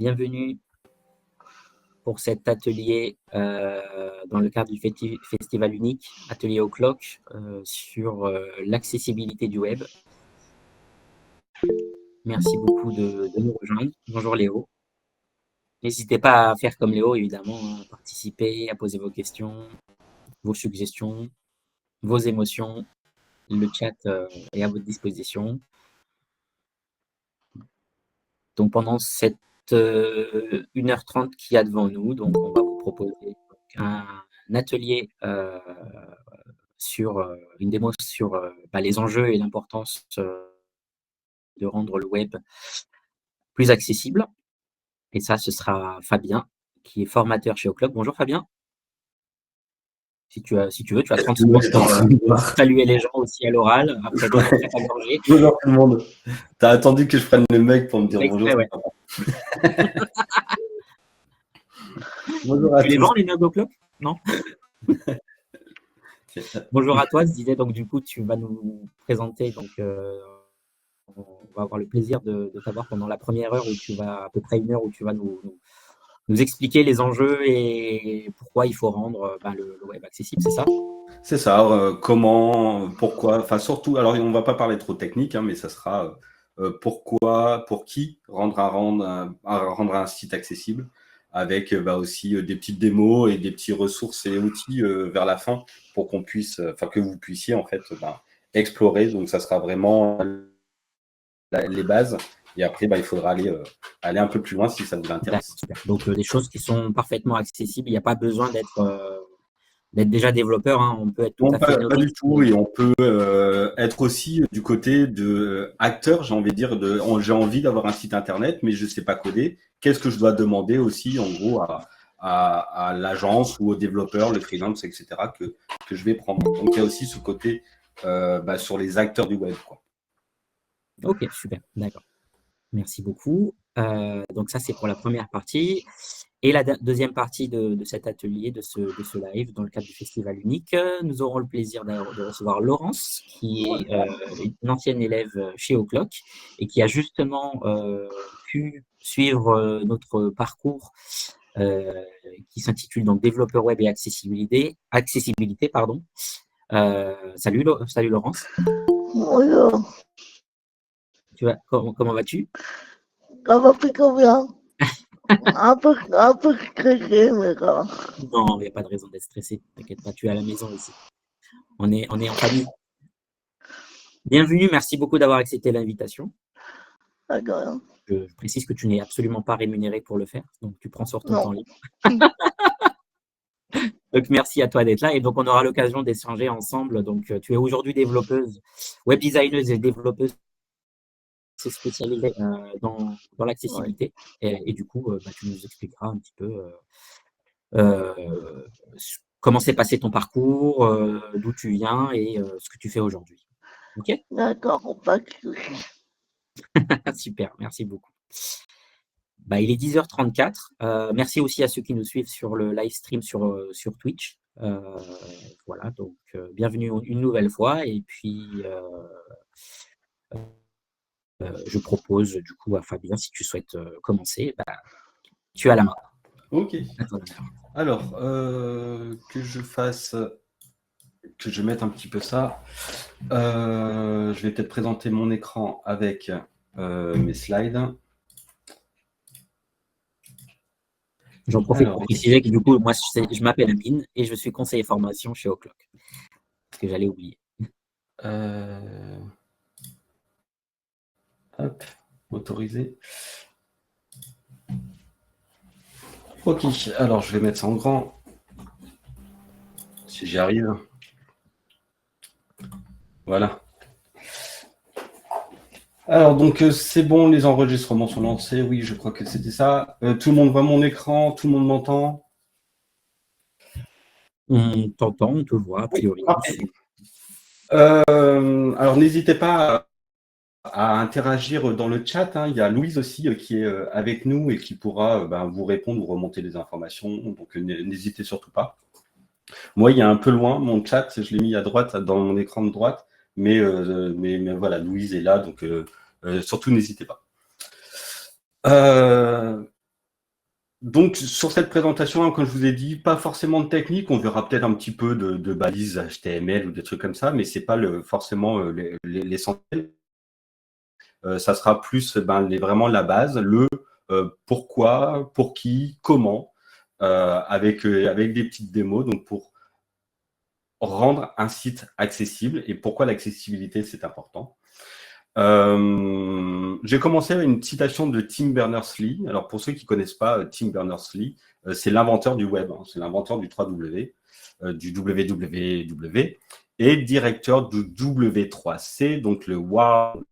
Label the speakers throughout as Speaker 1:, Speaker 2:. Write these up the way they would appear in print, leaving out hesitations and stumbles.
Speaker 1: bienvenue pour cet atelier dans le cadre du Festival Unique, atelier O'Clock, sur l'accessibilité du web. Merci beaucoup de nous rejoindre. Bonjour Léo. N'hésitez pas à faire comme Léo, évidemment, à participer, à poser vos questions, vos suggestions, vos émotions. Le chat est à votre disposition. Donc pendant cette 1h30 qu'il y a devant nous, donc on va vous proposer un atelier sur une démo sur les enjeux et l'importance de rendre le web plus accessible. Et ça, ce sera Fabien, qui est formateur chez O'Clock. Bonjour Fabien. Si tu veux, tu as 30 secondes pour saluer les gens aussi à l'oral, après ta gorgée.
Speaker 2: Bonjour tout le monde. T'as attendu que je prenne le mec pour me dire bonjour.
Speaker 1: Ouais.
Speaker 2: Bonjour à tous.
Speaker 1: Tu les vends les notes O'Clock? Non. Bonjour à toi, je disais, donc du coup, tu vas nous présenter, donc on va avoir le plaisir de t'avoir pendant la première heure, où tu vas, à peu près 1 heure, où tu vas nous expliquer les enjeux et pourquoi il faut rendre le web accessible, c'est ça?
Speaker 2: C'est ça, comment, pourquoi, enfin surtout, alors on va pas parler trop technique, mais ça sera pourquoi, pour qui rendre un site accessible, avec aussi des petites démos et des petits ressources et outils vers la fin, pour qu'on puisse, que vous puissiez en fait explorer. Donc ça sera vraiment les bases. Et après, il faudra aller un peu plus loin si ça vous intéresse.
Speaker 1: Donc, des choses qui sont parfaitement accessibles. Il n'y a pas besoin d'être déjà développeur. On peut être tout à fait
Speaker 2: pas du tout. Et on peut être aussi du côté de acteur, j'ai envie de dire. J'ai envie d'avoir un site internet, mais je ne sais pas coder. Qu'est-ce que je dois demander aussi, en gros, à l'agence ou au développeur, le freelance, etc., que je vais prendre. Donc, il y a aussi ce côté sur les acteurs du web, quoi.
Speaker 1: Ok, super. D'accord. Merci beaucoup. Donc ça, c'est pour la première partie. Et la deuxième partie de cet atelier, de ce live, dans le cadre du Festival Unique, nous aurons le plaisir de recevoir Laurence, qui est une ancienne élève chez O'Clock et qui a justement pu suivre notre parcours qui s'intitule donc Développeur web et accessibilité. Salut Laurence.
Speaker 3: Bonjour.
Speaker 1: Comment vas-tu?
Speaker 3: Ça va plutôt bien. un peu stressé, mais ça va.
Speaker 1: Non, il n'y a pas de raison d'être stressé. T'inquiète pas, tu es à la maison ici. On est en famille. Bienvenue, merci beaucoup d'avoir accepté l'invitation.
Speaker 3: D'accord.
Speaker 1: Je précise que tu n'es absolument pas rémunéré pour le faire, donc tu prends sur ton temps libre. Donc merci à toi d'être là et donc on aura l'occasion d'échanger ensemble. Donc tu es aujourd'hui développeuse, web designeuse et développeuse spécialisée dans l'accessibilité et du coup tu nous expliqueras un petit peu comment s'est passé ton parcours, d'où tu viens et ce que tu fais aujourd'hui. Ok?
Speaker 3: D'accord, pas de souci.
Speaker 1: Super, merci beaucoup. Il est 10h34. Merci aussi à ceux qui nous suivent sur le live stream sur Twitch. Voilà, donc bienvenue une nouvelle fois. Et puis, je propose du coup à Fabien, si tu souhaites commencer, tu as la main.
Speaker 2: Ok. Alors, que je mette un petit peu ça. Je vais peut-être présenter mon écran avec mes slides.
Speaker 1: J'en profite pour préciser que du coup, moi, je m'appelle Amine et je suis conseiller formation chez O'Clock. Parce que j'allais oublier.
Speaker 2: Hop, autoriser. Ok, alors je vais mettre ça en grand. Si j'y arrive. Voilà. Alors, donc, c'est bon, les enregistrements sont lancés. Oui, je crois que c'était ça. Tout le monde voit mon écran, tout le monde m'entend.
Speaker 1: On t'entend, on te voit, a priori.
Speaker 2: Alors, n'hésitez pas à interagir dans le chat. Il y a Louise aussi qui est avec nous et qui pourra vous répondre ou remonter des informations. Donc, n'hésitez surtout pas. Moi, il est un peu loin, mon chat. Je l'ai mis à droite, dans mon écran de droite. Mais voilà, Louise est là. Donc, surtout, n'hésitez pas. Donc, sur cette présentation, comme je vous ai dit, pas forcément de technique. On verra peut-être un petit peu de balises HTML ou des trucs comme ça, mais c'est pas forcément l'essentiel. Ça sera plus vraiment la base, pourquoi, pour qui, comment, avec des petites démos. Donc, pour rendre un site accessible et pourquoi l'accessibilité, c'est important. J'ai commencé avec une citation de Tim Berners-Lee. Alors, pour ceux qui ne connaissent pas Tim Berners-Lee, c'est l'inventeur du web, hein, c'est l'inventeur du 3W, du www, et directeur du W3C, donc le World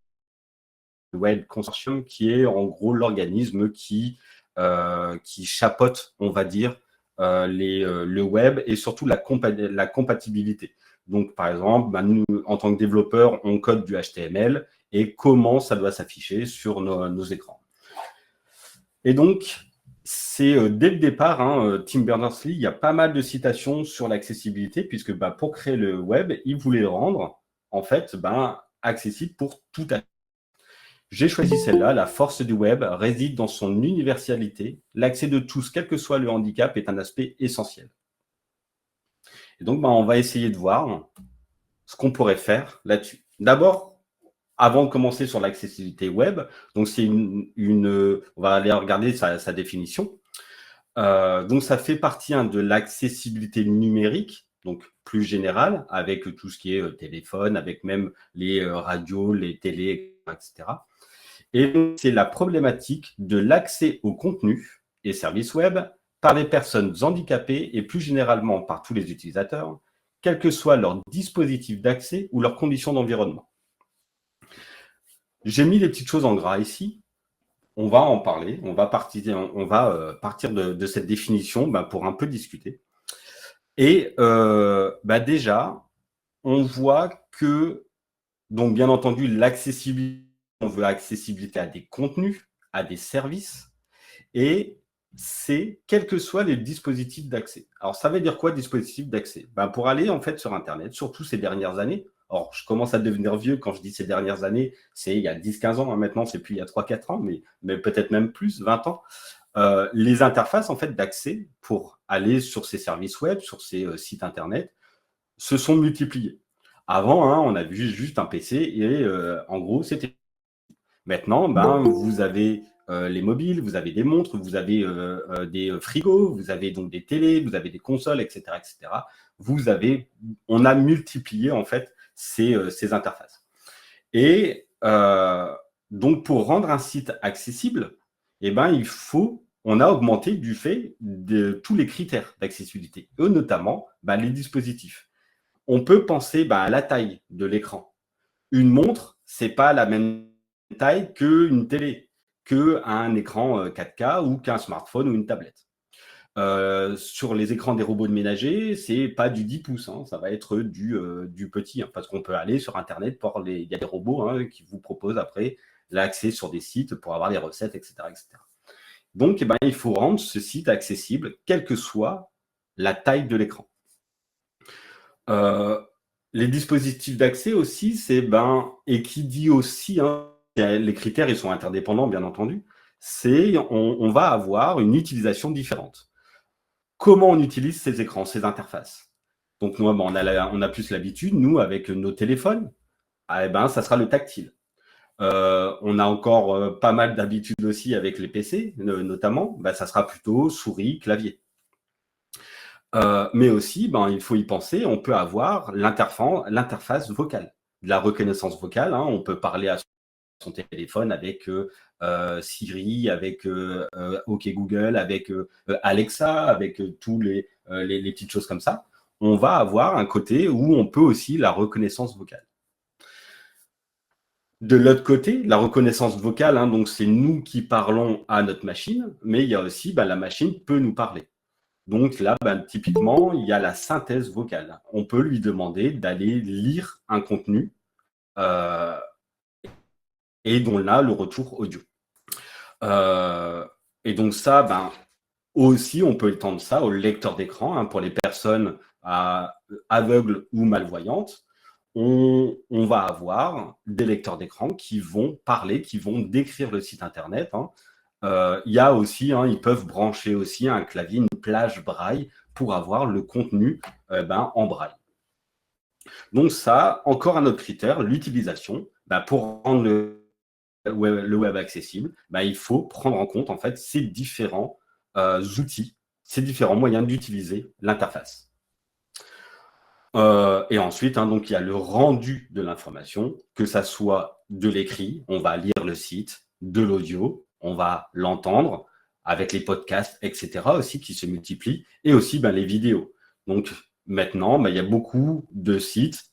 Speaker 2: Wide Consortium, qui est en gros l'organisme qui chapeaute, on va dire, le web et surtout la compatibilité. Donc, par exemple, nous, en tant que développeurs, on code du HTML et comment ça doit s'afficher sur nos écrans. Et donc, c'est dès le départ, Tim Berners-Lee, il y a pas mal de citations sur l'accessibilité, puisque pour créer le web, il voulait le rendre, en fait, accessible pour tout à. J'ai choisi celle-là. La force du web réside dans son universalité. L'accès de tous, quel que soit le handicap, est un aspect essentiel. Et donc, on va essayer de voir ce qu'on pourrait faire là-dessus. D'abord, avant de commencer sur l'accessibilité web, donc c'est on va aller regarder sa définition. Donc, ça fait partie de l'accessibilité numérique, donc plus générale, avec tout ce qui est téléphone, avec même les radios, les télés, etc. Et c'est la problématique de l'accès au contenu et services web par les personnes handicapées et plus généralement par tous les utilisateurs, quel que soit leur dispositif d'accès ou leurs conditions d'environnement. J'ai mis les petites choses en gras ici. On va en parler. On va partir de cette définition pour un peu discuter. Et déjà, on voit que, donc bien entendu, l'accessibilité, on veut accessibilité à des contenus, à des services, et c'est quels que soient les dispositifs d'accès. Alors, ça veut dire quoi, dispositif d'accès? Pour aller, en fait, sur Internet, surtout ces dernières années, alors, je commence à devenir vieux quand je dis ces dernières années, c'est il y a 10-15 ans, maintenant, c'est plus il y a 3-4 ans, mais peut-être même plus, 20 ans. Les interfaces, en fait, d'accès pour aller sur ces services web, sur ces sites Internet, se sont multipliées. Avant, on a vu juste un PC et en gros, c'était. Maintenant, vous avez les mobiles, vous avez des montres, vous avez des frigos, vous avez donc des télés, vous avez des consoles, etc., etc. On a multiplié en fait ces interfaces. Et donc, pour rendre un site accessible, on a augmenté du fait de tous les critères d'accessibilité, et notamment les dispositifs. On peut penser à la taille de l'écran. Une montre, c'est pas la même taille qu'une télé, qu'un écran 4K ou qu'un smartphone ou une tablette. Sur les écrans des robots de ménager, c'est pas du 10 pouces, ça va être du petit, parce qu'on peut aller sur Internet, il y a des robots qui vous proposent après l'accès sur des sites pour avoir des recettes, etc. etc. Donc, il faut rendre ce site accessible, quelle que soit la taille de l'écran. Les dispositifs d'accès aussi, et qui dit aussi, les critères, ils sont interdépendants, bien entendu, on va avoir une utilisation différente. Comment on utilise ces écrans, ces interfaces? Donc, nous, on a plus l'habitude, nous, avec nos téléphones, ça sera le tactile. On a encore pas mal d'habitude aussi avec les PC, notamment, ça sera plutôt souris, clavier. Mais aussi, il faut y penser, on peut avoir l'interface vocale, de la reconnaissance vocale. On peut parler à son téléphone avec Siri, avec OK Google, avec Alexa, avec tous les petites choses comme ça. On va avoir un côté où on peut aussi la reconnaissance vocale. De l'autre côté, la reconnaissance vocale, donc c'est nous qui parlons à notre machine, mais il y a aussi, la machine peut nous parler. Donc là, typiquement, il y a la synthèse vocale. On peut lui demander d'aller lire un contenu et dont là, le retour audio. Et donc ça, aussi, on peut étendre ça au lecteur d'écran pour les personnes aveugles ou malvoyantes. On va avoir des lecteurs d'écran qui vont parler, qui vont décrire le site Internet Il y a aussi, ils peuvent brancher aussi un clavier, une plage braille pour avoir le contenu en braille. Donc ça, encore un autre critère, l'utilisation. Pour rendre le web accessible, il faut prendre en compte en fait ces différents outils, ces différents moyens d'utiliser l'interface. Et ensuite, donc il y a le rendu de l'information, que ça soit de l'écrit, on va lire le site, de l'audio, on va l'entendre, avec les podcasts, etc. aussi qui se multiplient, et aussi les vidéos. Donc maintenant, il y a beaucoup de sites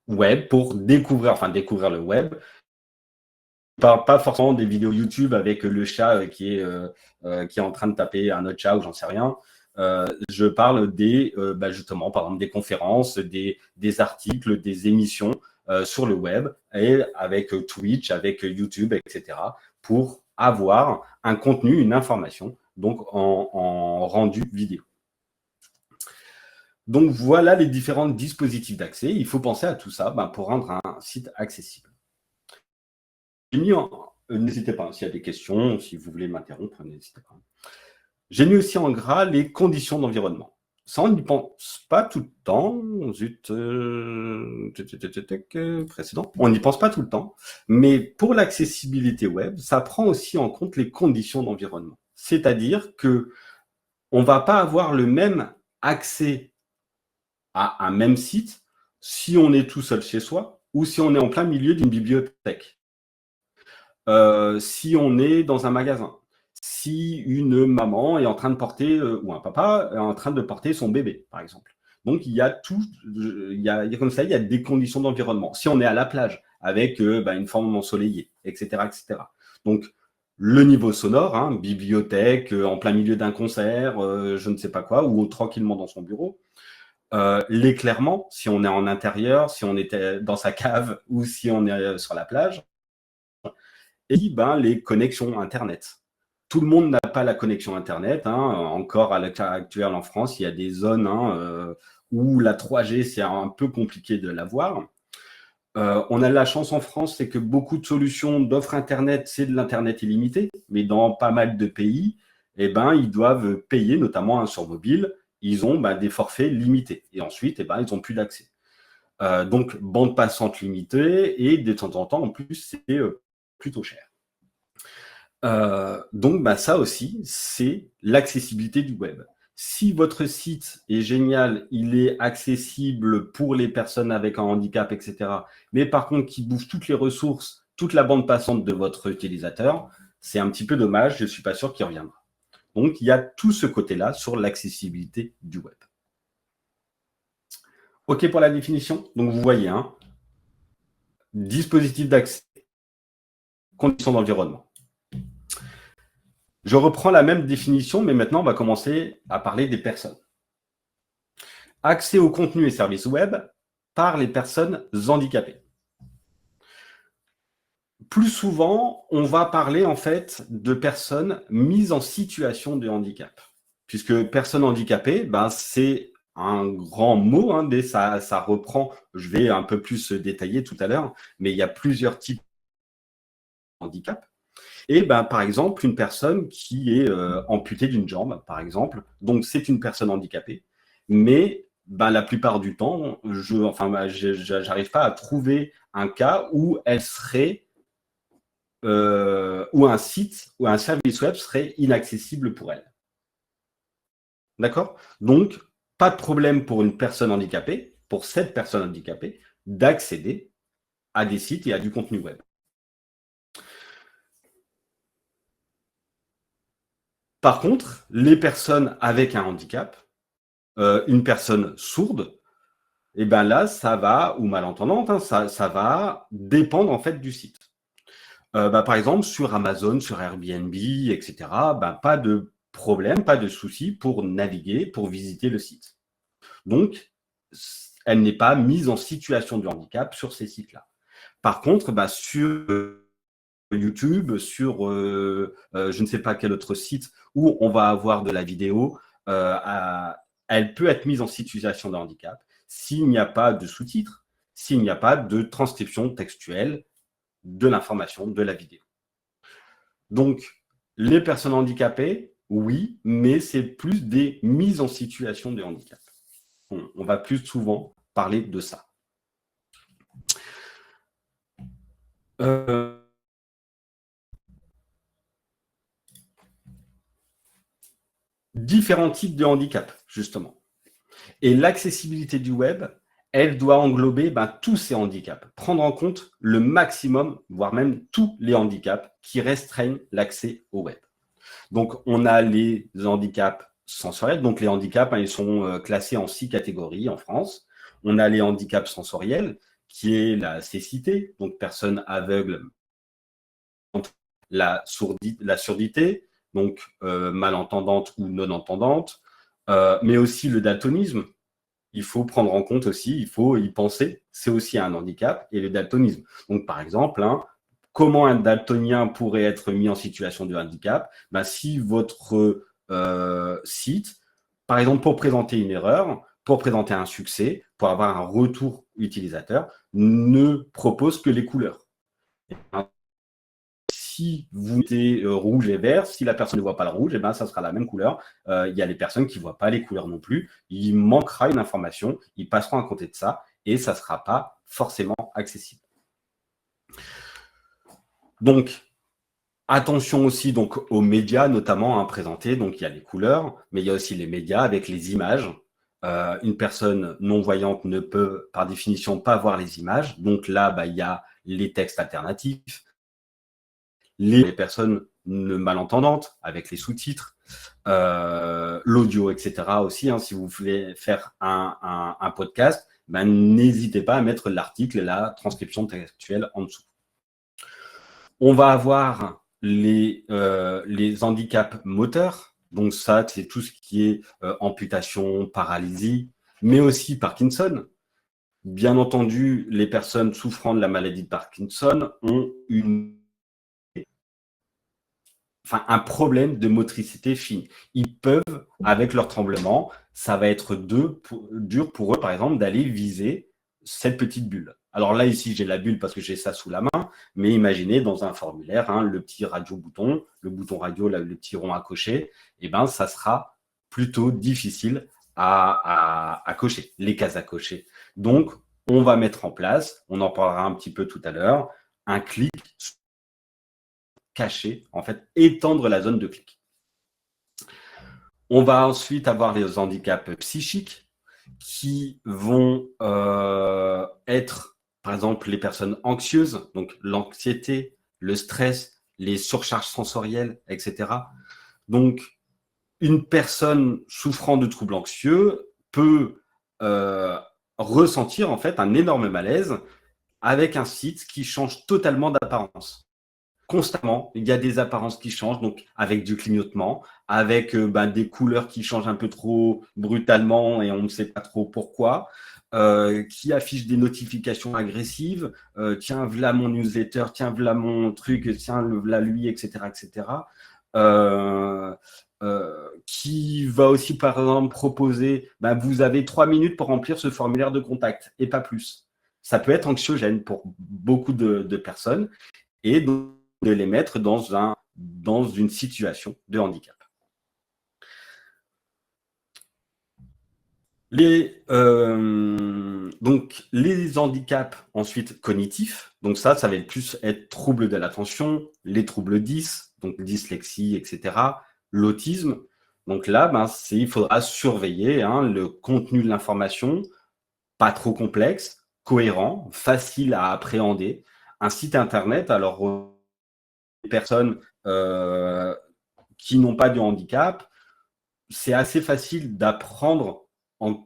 Speaker 2: web pour découvrir le web. Pas forcément des vidéos YouTube avec le chat qui est en train de taper un autre chat ou j'en sais rien. Je parle justement, par exemple, des conférences, des articles, des émissions sur le web et avec Twitch, avec YouTube, etc. pour avoir un contenu, une information, donc en rendu vidéo. Donc voilà les différents dispositifs d'accès. Il faut penser à tout ça pour rendre un site accessible. N'hésitez pas, s'il y a des questions, si vous voulez m'interrompre, n'hésitez pas. J'ai mis aussi en gras les conditions d'environnement. Ça, on n'y pense pas tout le temps. Précédent. On n'y pense pas tout le temps. Mais pour l'accessibilité web, ça prend aussi en compte les conditions d'environnement. C'est-à-dire que on ne va pas avoir le même accès à un même site si on est tout seul chez soi ou si on est en plein milieu d'une bibliothèque. Si on est dans un magasin, si une maman est en train de porter, ou un papa est en train de porter son bébé, par exemple. Donc, il y a tout, il y a comme ça, il y a des conditions d'environnement. Si on est à la plage avec une forme ensoleillée, etc., etc. Donc, le niveau sonore, bibliothèque, en plein milieu d'un concert, je ne sais pas quoi, ou tranquillement dans son bureau. L'éclairement, si on est en intérieur, si on était dans sa cave ou si on est sur la plage. Et les connexions Internet. Tout le monde n'a pas la connexion Internet. Encore à l'état actuel en France, il y a des zones où la 3G, c'est un peu compliqué de l'avoir. On a de la chance en France, c'est que beaucoup de solutions d'offres Internet, c'est de l'Internet illimité. Mais dans pas mal de pays, ils doivent payer, notamment sur mobile, ils ont des forfaits limités. Et ensuite, ils n'ont plus d'accès. Donc, bande passante limitée et de temps en temps, en plus, c'est plutôt cher. Donc, ça aussi, c'est l'accessibilité du web. Si votre site est génial, il est accessible pour les personnes avec un handicap, etc., mais par contre, qui bouffe toutes les ressources, toute la bande passante de votre utilisateur, c'est un petit peu dommage, je ne suis pas sûr qu'il reviendra. Donc, il y a tout ce côté-là sur l'accessibilité du web. OK pour la définition? Donc, vous voyez, dispositif d'accès, conditions d'environnement. Je reprends la même définition, mais maintenant, on va commencer à parler des personnes. Accès aux contenus et services web par les personnes handicapées. Plus souvent, on va parler en fait de personnes mises en situation de handicap. Puisque personne handicapée, c'est un grand mot, mais ça reprend, je vais un peu plus détailler tout à l'heure, mais il y a plusieurs types de handicap. Et par exemple, une personne qui est amputée d'une jambe, par exemple, donc c'est une personne handicapée, mais la plupart du temps, j'arrive pas à trouver un cas où elle serait, où un site ou un service web serait inaccessible pour elle. D'accord? Donc, pas de problème pour une personne handicapée, pour cette personne handicapée, d'accéder à des sites et à du contenu web. Par contre, les personnes avec un handicap, une personne sourde, là, ça va, ou malentendante, ça va dépendre en fait du site. Par exemple, sur Amazon, sur Airbnb, etc., pas de problème, pas de souci pour naviguer, pour visiter le site. Donc, elle n'est pas mise en situation de handicap sur ces sites-là. Par contre, sur YouTube, sur je ne sais pas quel autre site où on va avoir de la vidéo, elle peut être mise en situation de handicap s'il n'y a pas de sous-titres, s'il n'y a pas de transcription textuelle de l'information de la vidéo. Donc, Les personnes handicapées, oui, mais c'est plus des mises en situation de handicap. On va plus souvent parler de ça. Différents types de handicap, justement. Et l'accessibilité du web, elle doit englober tous ces handicaps, prendre en compte le maximum, voire même tous les handicaps qui restreignent l'accès au web. Donc, on a les handicaps sensoriels. Donc, les handicaps, ils sont classés en 6 catégories en France. On a les handicaps sensoriels, qui est la cécité, donc personne aveugle, la surdité, donc malentendante ou non-entendante, mais aussi le daltonisme. Il faut prendre en compte aussi, il faut y penser, c'est aussi un handicap, et le daltonisme. Donc, par exemple, comment un daltonien pourrait être mis en situation de handicap? Si votre site, par exemple, pour présenter une erreur, pour présenter un succès, pour avoir un retour utilisateur, ne propose que les couleurs. Si vous mettez rouge et vert, si la personne ne voit pas le rouge, ça sera la même couleur. Il y a les personnes qui ne voient pas les couleurs non plus. Il manquera une information, ils passeront à côté de ça et ça ne sera pas forcément accessible. Donc, attention aussi donc, aux médias, notamment présentés. Donc, il y a les couleurs, mais il y a aussi les médias avec les images. Une personne non-voyante ne peut, par définition, pas voir les images. Donc là, il y a les textes alternatifs, les personnes malentendantes avec les sous-titres, l'audio, etc. aussi. Si vous voulez faire un podcast, n'hésitez pas à mettre l'article et la transcription textuelle en dessous. On va avoir les handicaps moteurs. Donc ça, c'est tout ce qui est amputation, paralysie, mais aussi Parkinson. Bien entendu, les personnes souffrant de la maladie de Parkinson ont un problème de motricité fine. Ils peuvent, avec leur tremblement, ça va être dur pour eux, par exemple, d'aller viser cette petite bulle. Alors là, ici, j'ai la bulle parce que j'ai ça sous la main, mais imaginez dans un formulaire, le petit radio-bouton, le bouton radio, le petit rond à cocher, ça sera plutôt difficile à cocher, les cases à cocher. Donc, on va mettre en place, on en parlera un petit peu tout à l'heure, un clic caché, en fait, étendre la zone de clic. On va ensuite avoir les handicaps psychiques qui vont être, par exemple, les personnes anxieuses, donc l'anxiété, le stress, les surcharges sensorielles, etc. Donc, une personne souffrant de troubles anxieux peut ressentir en fait un énorme malaise avec un site qui change totalement d'apparence. Constamment, il y a des apparences qui changent, donc avec du clignotement, avec des couleurs qui changent un peu trop brutalement et on ne sait pas trop pourquoi, qui affichent des notifications agressives, tiens, voilà mon newsletter, tiens, voilà mon truc, tiens, voilà lui, etc., etc. Qui va aussi, par exemple, proposer, vous avez 3 minutes pour remplir ce formulaire de contact et pas plus. Ça peut être anxiogène pour beaucoup de personnes et donc de les mettre dans une situation de handicap. Donc, les handicaps ensuite cognitifs, donc ça va plus être troubles de l'attention, les troubles 10, donc dyslexie, etc., l'autisme. Donc là, il faudra surveiller le contenu de l'information, pas trop complexe, cohérent, facile à appréhender. Un site internet, alors les personnes qui n'ont pas de handicap, c'est assez facile d'apprendre en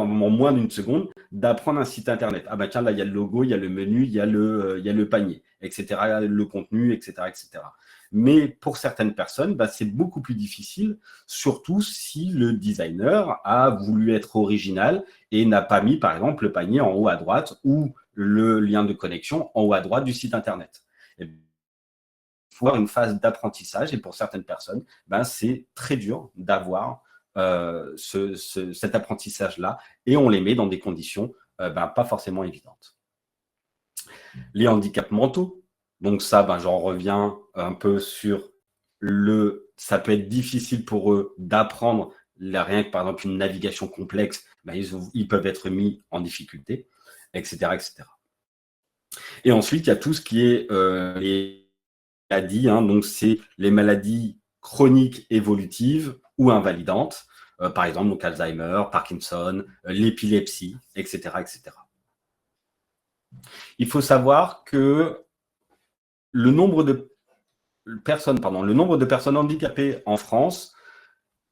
Speaker 2: moins d'une seconde, d'apprendre un site internet. Tiens, là, il y a le logo, il y a le menu, il y a le panier, etc., le contenu, etc., etc. Mais pour certaines personnes, c'est beaucoup plus difficile, surtout si le designer a voulu être original et n'a pas mis, par exemple, le panier en haut à droite ou le lien de connexion en haut à droite du site internet. Avoir une phase d'apprentissage et pour certaines personnes, c'est très dur d'avoir cet apprentissage-là et on les met dans des conditions pas forcément évidentes. Les handicaps mentaux, donc ça, j'en reviens un peu sur ça peut être difficile pour eux d'apprendre rien que par exemple une navigation complexe, ils peuvent être mis en difficulté, etc., etc. Et ensuite, il y a tout ce qui est les maladies, donc c'est les maladies chroniques évolutives ou invalidantes, par exemple donc Alzheimer, Parkinson, l'épilepsie, etc., etc. Il faut savoir que le nombre de personnes handicapées en France,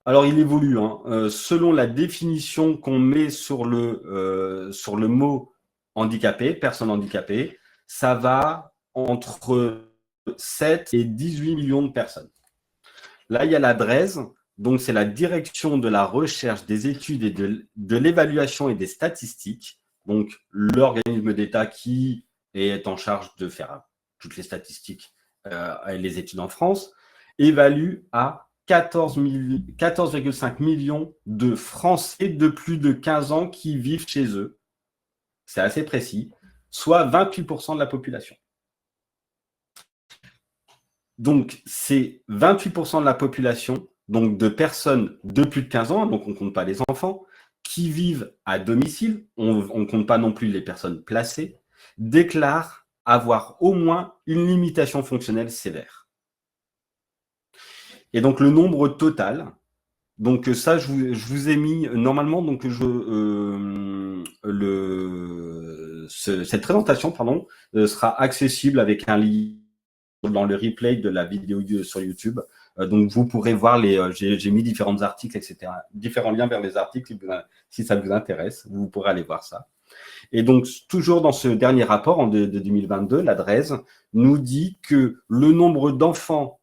Speaker 2: alors il évolue, selon la définition qu'on met sur le mot handicapé, personne handicapée, ça va entre 7 et 18 millions de personnes. Là, il y a la DREES, donc c'est la Direction de la recherche, des études et de l'évaluation et des statistiques, donc l'organisme d'État qui est en charge de faire toutes les statistiques et les études en France, évalue à 14,5 millions de Français de plus de 15 ans qui vivent chez eux. C'est assez précis, soit 28% de la population. Donc, c'est 28% de la population, donc de personnes de plus de 15 ans, donc on ne compte pas les enfants, qui vivent à domicile, on ne compte pas non plus les personnes placées, déclarent avoir au moins une limitation fonctionnelle sévère. Et donc, le nombre total, donc ça, je vous ai mis, normalement, donc cette présentation, sera accessible avec un lien dans le replay de la vidéo sur YouTube. Donc, vous pourrez voir j'ai mis différents articles, etc. Différents liens vers les articles, si ça vous intéresse, vous pourrez aller voir ça. Et donc, toujours dans ce dernier rapport de 2022, la DREES nous dit que le nombre d'enfants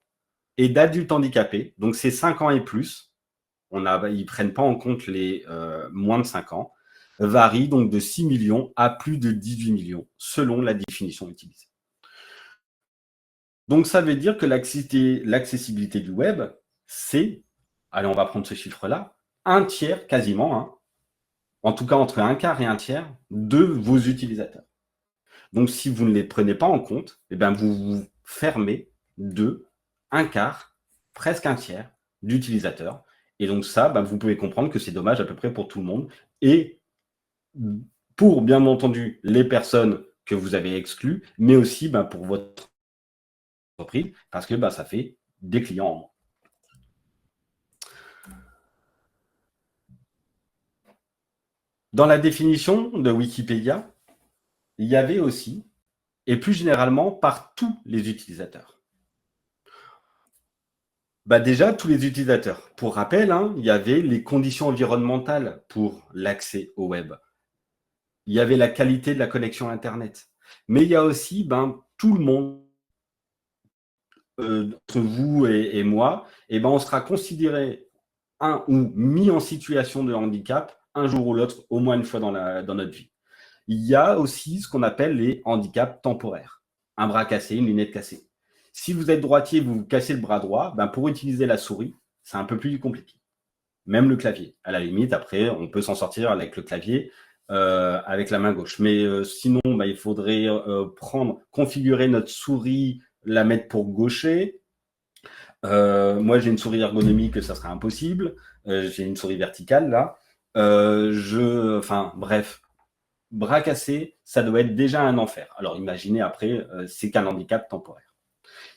Speaker 2: et d'adultes handicapés, donc c'est 5 ans et plus, ils ne prennent pas en compte les moins de 5 ans, varie donc de 6 millions à plus de 18 millions, selon la définition utilisée. Donc, ça veut dire que l'accessibilité du web, c'est, allez, on va prendre ce chiffre-là, un tiers quasiment, en tout cas entre un quart et un tiers de vos utilisateurs. Donc, si vous ne les prenez pas en compte, vous vous fermez de un quart, presque un tiers d'utilisateurs. Et donc ça, vous pouvez comprendre que c'est dommage à peu près pour tout le monde. Et pour, bien entendu, les personnes que vous avez exclues, mais aussi pour votre entreprise, parce que ça fait des clients en moins. Dans la définition de Wikipédia, il y avait aussi, et plus généralement, par tous les utilisateurs. Déjà, tous les utilisateurs. Pour rappel, il y avait les conditions environnementales pour l'accès au web. Il y avait la qualité de la connexion Internet. Mais il y a aussi tout le monde, entre vous et moi, on sera considéré ou mis en situation de handicap un jour ou l'autre, au moins une fois dans notre vie. Il y a aussi ce qu'on appelle les handicaps temporaires. Un bras cassé, une lunette cassée. Si vous êtes droitier, vous vous cassez le bras droit, pour utiliser la souris, c'est un peu plus compliqué. Même le clavier. À la limite, après, on peut s'en sortir avec le clavier, avec la main gauche. Mais sinon, il faudrait configurer notre souris, la mettre pour gaucher. Moi, j'ai une souris ergonomique, ça serait impossible. J'ai une souris verticale, là. Bref. Bras cassé, ça doit être déjà un enfer. Alors, imaginez après, c'est qu'un handicap temporaire.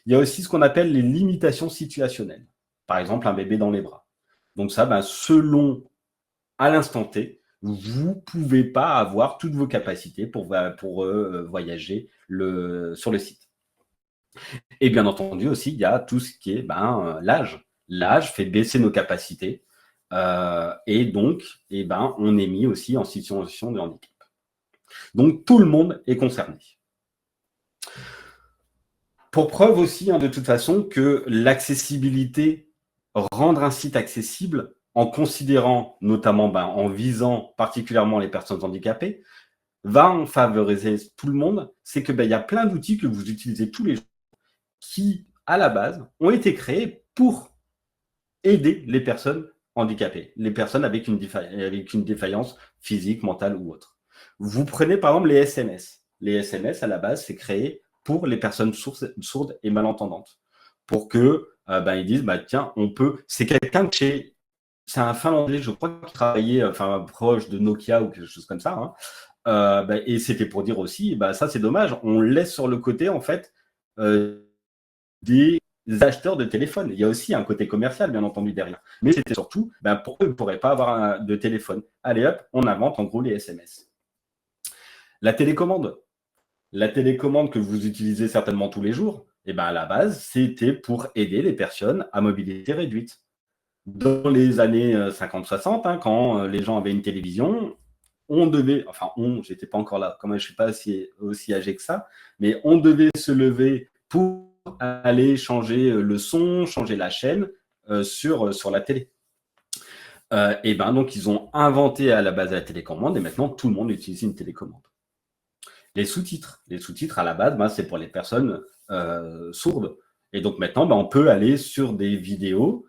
Speaker 2: Il y a aussi ce qu'on appelle les limitations situationnelles. Par exemple, un bébé dans les bras. Donc ça, selon à l'instant T, vous ne pouvez pas avoir toutes vos capacités pour voyager sur le site. Et bien entendu aussi, il y a tout ce qui est l'âge. L'âge fait baisser nos capacités et donc, on est mis aussi en situation de handicap. Donc, tout le monde est concerné. Pour preuve aussi, de toute façon, que l'accessibilité, rendre un site accessible, en considérant notamment, en visant particulièrement les personnes handicapées, va en favoriser tout le monde. C'est que il y a plein d'outils que vous utilisez tous les jours qui, à la base, ont été créés pour aider les personnes handicapées, les personnes avec une défaillance physique, mentale ou autre. Vous prenez par exemple les SMS. Les SMS, à la base, c'est créé pour les personnes sourdes et malentendantes. pour que ils disent tiens, on peut. C'est quelqu'un de chez. C'est un Finlandais, je crois, qui travaillait proche de Nokia ou quelque chose comme ça. Et c'était pour dire aussi, ça c'est dommage, on laisse sur le côté en fait des acheteurs de téléphones. Il y a aussi un côté commercial, bien entendu, derrière. Mais c'était surtout, pourquoi ils ne pourraient pas avoir de téléphone? Allez hop, on invente en gros les SMS. La télécommande. La télécommande que vous utilisez certainement tous les jours, à la base, c'était pour aider les personnes à mobilité réduite. Dans les années 50-60, quand les gens avaient une télévision, on devait, j'étais pas encore là, je suis pas aussi âgé que ça, mais on devait se lever pour aller changer le son, changer la chaîne sur la télé. Donc ils ont inventé à la base la télécommande et maintenant tout le monde utilise une télécommande. Les sous-titres à la base, c'est pour les personnes sourdes. Et donc maintenant, on peut aller sur des vidéos,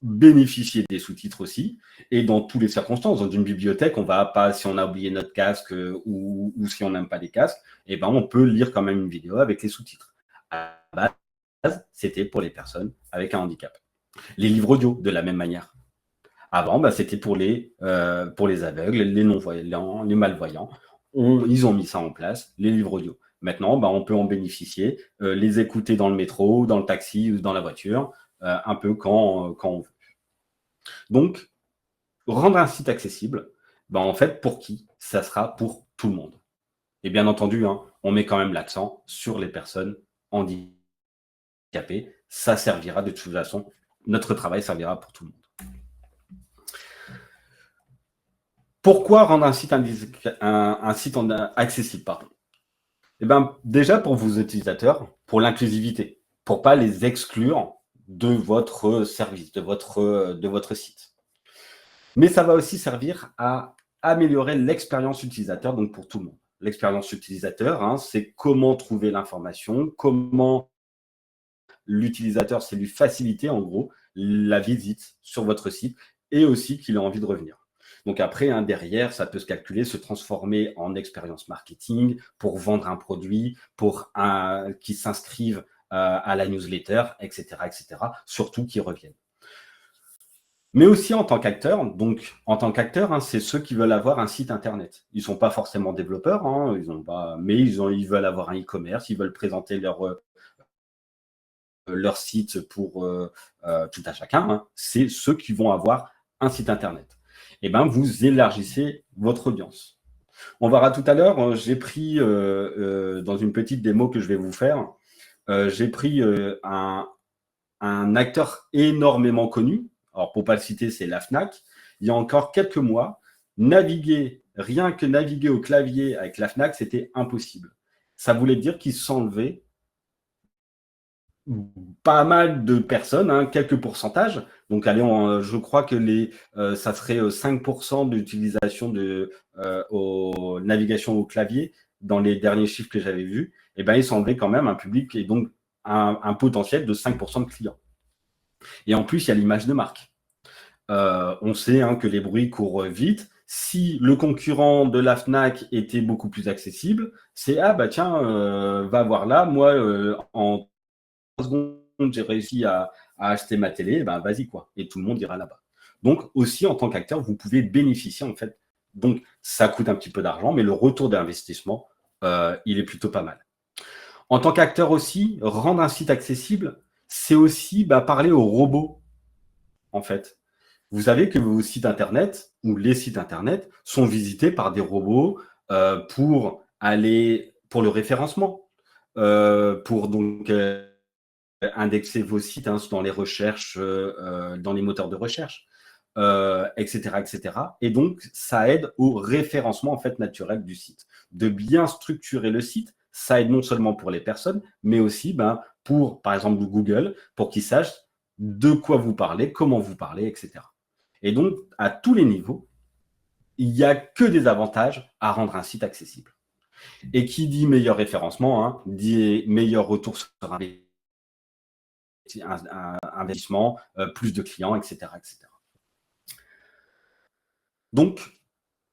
Speaker 2: bénéficier des sous-titres aussi, et dans toutes les circonstances. Dans une bibliothèque, on va pas, si on a oublié notre casque ou si on n'aime pas les casques, on peut lire quand même une vidéo avec les sous-titres. À la base, c'était pour les personnes avec un handicap. Les livres audio, de la même manière. Avant, c'était pour les aveugles, les non-voyants, les malvoyants. Ils ont mis ça en place, les livres audio. Maintenant, on peut en bénéficier, les écouter dans le métro, dans le taxi ou dans la voiture, un peu quand on veut. Donc, rendre un site accessible, en fait, pour qui? Ça sera pour tout le monde. Et bien entendu, on met quand même l'accent sur les personnes handicapées. Ça servira de toute façon, notre travail servira pour tout le monde. Pourquoi rendre un site accessible, déjà pour vos utilisateurs, pour l'inclusivité, pour pas les exclure de votre service, de votre site. Mais ça va aussi servir à améliorer l'expérience utilisateur, donc pour tout le monde. L'expérience utilisateur, c'est comment trouver l'information, comment l'utilisateur, c'est lui faciliter en gros la visite sur votre site et aussi qu'il ait envie de revenir. Donc après, derrière, ça peut se calculer, se transformer en expérience marketing pour vendre un produit, pour qui s'inscrivent à la newsletter, etc., surtout qui reviennent. Mais aussi en tant qu'acteur, c'est ceux qui veulent avoir un site internet. Ils ne sont pas forcément développeurs, ils veulent avoir un e-commerce, ils veulent présenter leur site pour tout à chacun. C'est ceux qui vont avoir un site internet. Vous élargissez votre audience. On verra tout à l'heure, j'ai pris, dans une petite démo que je vais vous faire, j'ai pris un acteur énormément connu. Alors, pour ne pas le citer, c'est la Fnac. Il y a encore quelques mois, rien que naviguer au clavier avec la Fnac, c'était impossible. Ça voulait dire qu'ils s'enlevaient pas mal de personnes, quelques pourcentages. Donc, je crois que ça serait 5% d'utilisation aux navigations au clavier dans les derniers chiffres que j'avais vus. Ils s'enlevaient quand même un public et donc un potentiel de 5% de clients. Et en plus, il y a l'image de marque. On sait que les bruits courent vite. Si le concurrent de la Fnac était beaucoup plus accessible, c'est va voir là, moi, en 3 secondes, j'ai réussi à acheter ma télé, vas-y quoi. Et tout le monde ira là-bas. Donc aussi, en tant qu'acteur, vous pouvez bénéficier en fait. Donc, ça coûte un petit peu d'argent, mais le retour d'investissement, il est plutôt pas mal. En tant qu'acteur aussi, rendre un site accessible, c'est aussi parler aux robots, en fait. Vous savez que vos sites Internet ou les sites Internet sont visités par des robots pour le référencement, pour donc indexer vos sites dans les recherches, dans les moteurs de recherche, etc. Et donc, ça aide au référencement en fait naturel du site. De bien structurer le site, ça aide non seulement pour les personnes, mais aussi pour, par exemple, Google, pour qu'ils sachent de quoi vous parlez, comment vous parlez, etc. Et donc, à tous les niveaux, il n'y a que des avantages à rendre un site accessible. Et qui dit meilleur référencement, dit meilleur retour sur investissement, plus de clients, etc. Donc,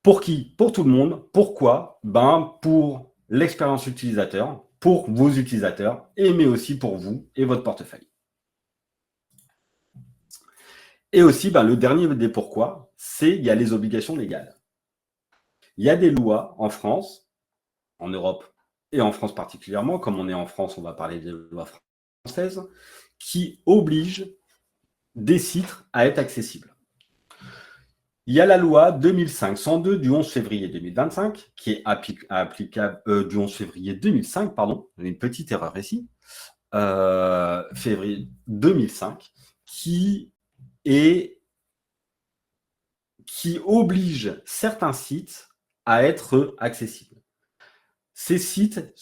Speaker 2: pour qui? Pour tout le monde. Pourquoi? Pour l'expérience utilisateur, pour vos utilisateurs, mais aussi pour vous et votre portefeuille. Et aussi, le dernier des pourquoi, il y a les obligations légales. Il y a des lois en France, en Europe et en France particulièrement, comme on est en France, on va parler des lois françaises, qui obligent des sites à être accessibles. Il y a la loi 2005-102 du 11 février 2025, qui est applicable du 11 février 2005, pardon, j'ai une petite erreur ici, février 2005, qui oblige certains sites à être accessibles. Ces sites,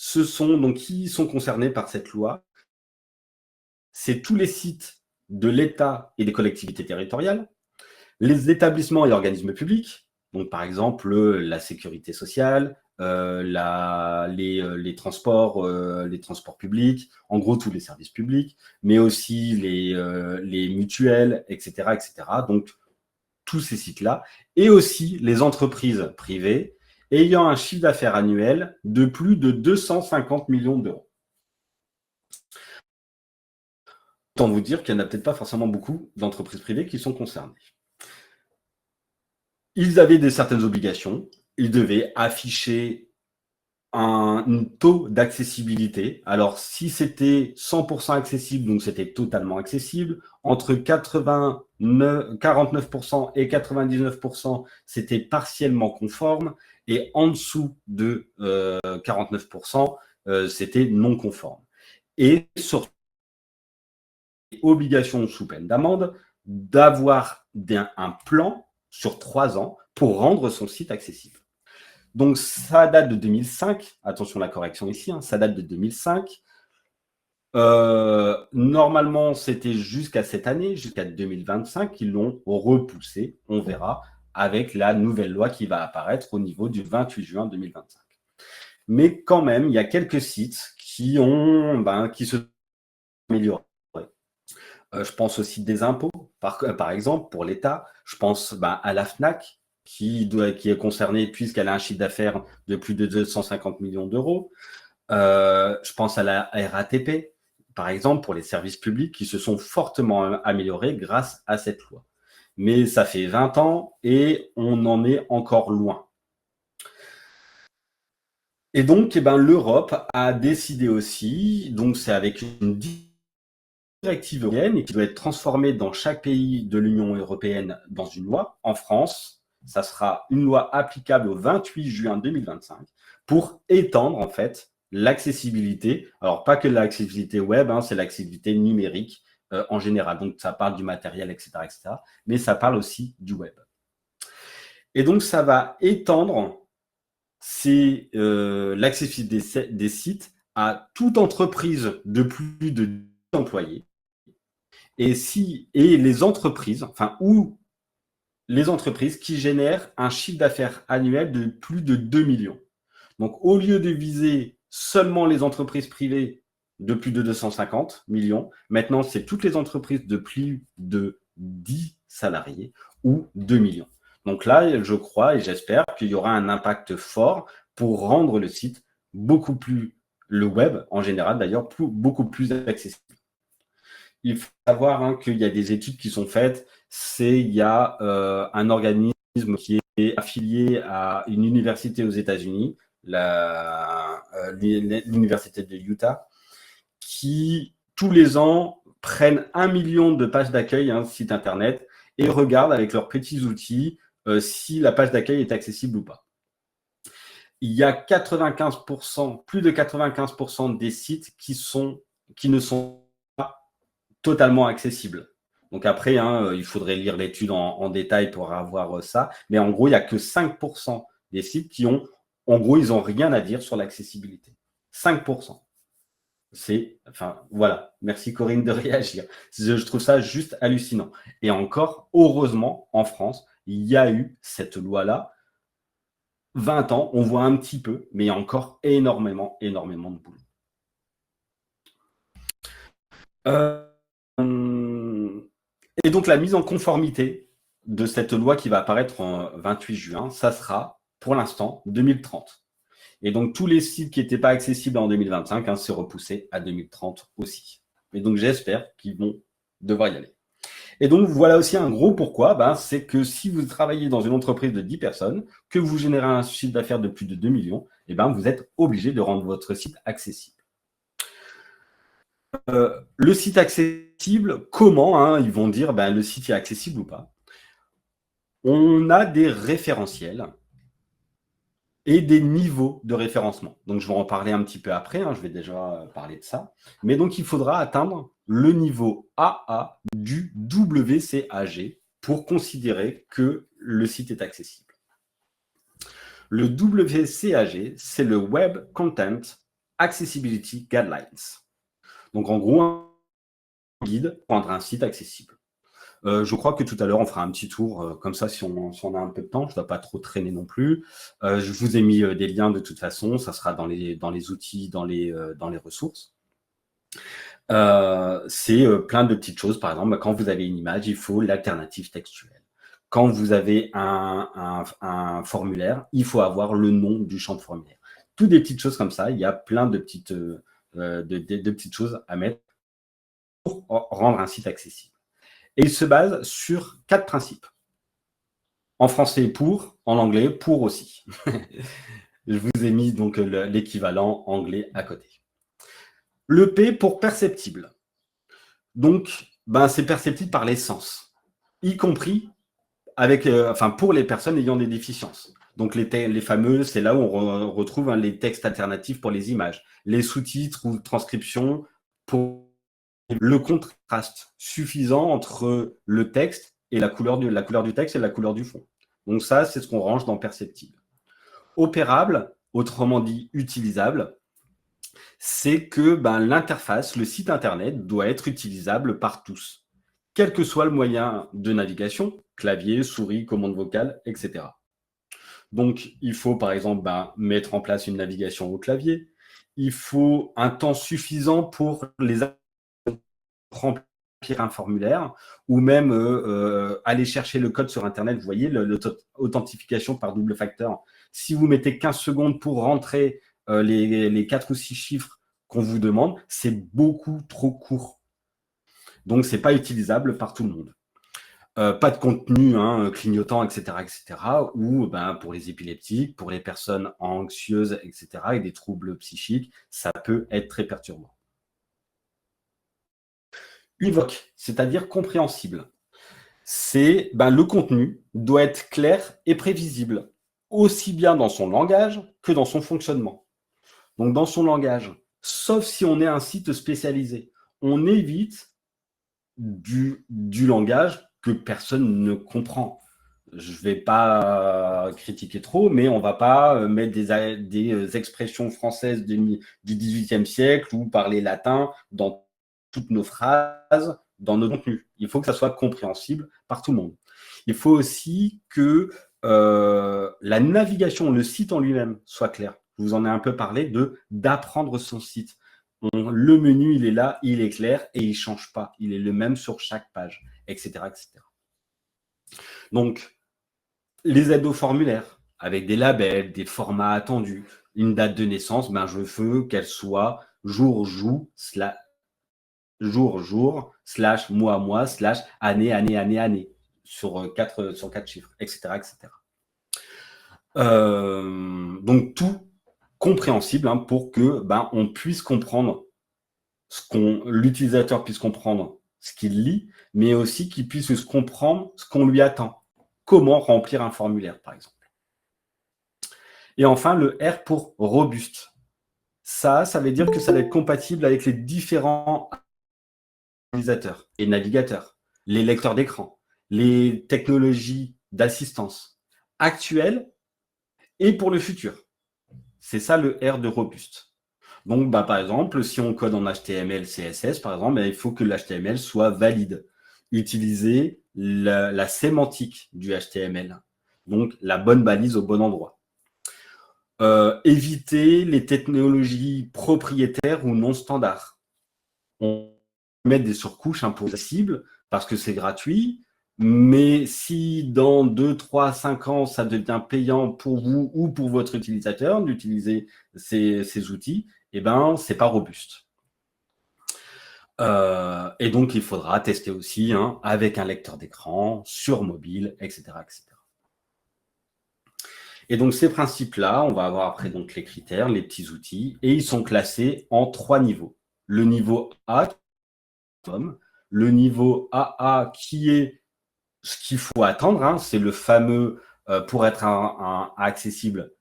Speaker 2: qui sont concernés par cette loi, c'est tous les sites de l'État et des collectivités territoriales, les établissements et organismes publics, donc par exemple la sécurité sociale, les transports publics, en gros tous les services publics, mais aussi les mutuelles, etc., etc. Donc tous ces sites-là, et aussi les entreprises privées ayant un chiffre d'affaires annuel de plus de 250 millions d'euros. Autant vous dire qu'il n'y en a peut-être pas forcément beaucoup d'entreprises privées qui sont concernées. Ils avaient certaines obligations, ils devaient afficher un taux d'accessibilité. Alors, si c'était 100% accessible, donc c'était totalement accessible, entre 49% et 99%, c'était partiellement conforme, et en dessous de 49%, c'était non conforme. Et surtout, obligation sous peine d'amende d'avoir un plan sur 3 ans pour rendre son site accessible. Donc, ça date de 2005. Attention, la correction ici, ça date de 2005. Normalement, c'était jusqu'à cette année, jusqu'à 2025, qu'ils l'ont repoussé, on verra, avec la nouvelle loi qui va apparaître au niveau du 28 juin 2025. Mais quand même, il y a quelques sites qui se sont améliorés. Je pense aussi des impôts, par exemple, pour l'État. Je pense à la FNAC, qui est concernée puisqu'elle a un chiffre d'affaires de plus de 250 millions d'euros. Je pense à la RATP, par exemple, pour les services publics qui se sont fortement améliorés grâce à cette loi. Mais ça fait 20 ans et on en est encore loin. Et donc, l'Europe a décidé aussi, donc c'est avec une directive européenne et qui doit être transformée dans chaque pays de l'Union européenne dans une loi. En France, ça sera une loi applicable au 28 juin 2025 pour étendre en fait l'accessibilité. Alors pas que l'accessibilité web, c'est l'accessibilité numérique en général. Donc ça parle du matériel, etc., mais ça parle aussi du web. Et donc ça va étendre l'accessibilité des sites à toute entreprise de plus de 10 employés. Et les entreprises, les entreprises qui génèrent un chiffre d'affaires annuel de plus de 2 millions. Donc, au lieu de viser seulement les entreprises privées de plus de 250 millions, maintenant, c'est toutes les entreprises de plus de 10 salariés ou 2 millions. Donc là, je crois et j'espère qu'il y aura un impact fort pour rendre le site le web en général d'ailleurs, beaucoup plus accessible. Il faut savoir qu'il y a des études qui sont faites. Il y a un organisme qui est affilié à une université aux États-Unis, l'université de Utah, qui tous les ans prennent 1 million de pages d'accueil, site internet, et regardent avec leurs petits outils si la page d'accueil est accessible ou pas. Il y a 95%, plus de 95% des sites qui ne sont totalement accessible. Donc après, il faudrait lire l'étude en détail pour avoir ça. Mais en gros, il n'y a que 5% des sites qui ont, en gros, ils n'ont rien à dire sur l'accessibilité. 5%. Voilà. Merci Corinne de réagir. Je trouve ça juste hallucinant. Et encore, heureusement, en France, il y a eu cette loi-là. 20 ans, on voit un petit peu, mais il y a encore énormément de boulot. Et donc, la mise en conformité de cette loi qui va apparaître en 28 juin, ça sera, pour l'instant, 2030. Et donc, tous les sites qui n'étaient pas accessibles en 2025, c'est repoussé à 2030 aussi. Et donc, j'espère qu'ils vont devoir y aller. Et donc, voilà aussi un gros pourquoi, c'est que si vous travaillez dans une entreprise de 10 personnes, que vous générez un chiffre d'affaires de plus de 2 millions, vous êtes obligé de rendre votre site accessible. Le site accessible, comment ils vont dire le site est accessible ou pas. On a des référentiels et des niveaux de référencement. Donc, je vais en parler un petit peu après, je vais déjà parler de ça. Mais donc, il faudra atteindre le niveau AA du WCAG pour considérer que le site est accessible. Le WCAG, c'est le Web Content Accessibility Guidelines. Donc, en gros, un guide pour rendre un site accessible. Je crois que tout à l'heure, on fera un petit tour comme ça si on a un peu de temps. Je ne dois pas trop traîner non plus. Je vous ai mis des liens de toute façon. Ça sera dans les outils, dans les ressources. C'est plein de petites choses. Par exemple, quand vous avez une image, il faut l'alternative textuelle. Quand vous avez un formulaire, il faut avoir le nom du champ de formulaire. Toutes des petites choses comme ça. Il y a plein de petites, de petites choses à mettre pour rendre un site accessible. Et il se base sur 4 principes. En français pour, en anglais pour aussi. Je vous ai mis donc l'équivalent anglais à côté. Le P pour perceptible. Donc, c'est perceptible par les sens, y compris avec, pour les personnes ayant des déficiences. Donc, les fameux, c'est là où on retrouve les textes alternatifs pour les images, les sous-titres ou transcriptions pour le contraste suffisant entre le texte et la couleur du texte et la couleur du fond. Donc ça, c'est ce qu'on range dans perceptible. Opérable, autrement dit utilisable, c'est que l'interface, le site internet, doit être utilisable par tous, quel que soit le moyen de navigation, clavier, souris, commande vocale, etc. Donc, il faut par exemple mettre en place une navigation au clavier. Il faut un temps suffisant pour les remplir un formulaire ou même aller chercher le code sur Internet. Vous voyez, l'authentification par double facteur. Si vous mettez 15 secondes pour rentrer les 4 ou 6 chiffres qu'on vous demande, c'est beaucoup trop court. Donc, ce n'est pas utilisable par tout le monde. Pas de contenu clignotant, etc., ou pour les épileptiques, pour les personnes anxieuses, etc., et des troubles psychiques, ça peut être très perturbant. Univoque, c'est-à-dire compréhensible. C'est le contenu doit être clair et prévisible, aussi bien dans son langage que dans son fonctionnement. Donc dans son langage, sauf si on est un site spécialisé, on évite du langage que personne ne comprend. Je ne vais pas critiquer trop, mais on ne va pas mettre des expressions françaises du XVIIIe siècle ou parler latin dans toutes nos phrases, dans nos contenus. Il faut que ça soit compréhensible par tout le monde. Il faut aussi que la navigation, le site en lui-même soit clair. Je vous en ai un peu parlé d'apprendre son site. Le menu, il est là, il est clair et il ne change pas. Il est le même sur chaque page, etc., etc. Donc, les aides au formulaire, avec des labels, des formats attendus, une date de naissance, je veux qu'elle soit jour, mois, année, sur 4 chiffres, etc., etc. Donc, tout compréhensible pour que on puisse comprendre l'utilisateur puisse comprendre ce qu'il lit, mais aussi qu'il puisse comprendre ce qu'on lui attend. Comment remplir un formulaire, par exemple. Et enfin, le R pour robuste. Ça veut dire que ça va être compatible avec les différents utilisateurs et navigateurs, les lecteurs d'écran, les technologies d'assistance actuelles et pour le futur. C'est ça le R de robuste. Donc, par exemple, si on code en HTML, CSS, par exemple, il faut que l'HTML soit valide. Utiliser la sémantique du HTML. Donc, la bonne balise au bon endroit. Éviter les technologies propriétaires ou non standards. On met des surcouches pour la cible parce que c'est gratuit. Mais si dans 2, 3, 5 ans, ça devient payant pour vous ou pour votre utilisateur d'utiliser ces outils, ce n'est pas robuste. Et donc, il faudra tester aussi hein, avec un lecteur d'écran, sur mobile, etc., etc. Et donc, ces principes-là, on va avoir après donc, les critères, les petits outils, et ils sont classés en 3 niveaux. Le niveau A, le niveau AA qui est ce qu'il faut attendre, hein, c'est le fameux, pour être accessible,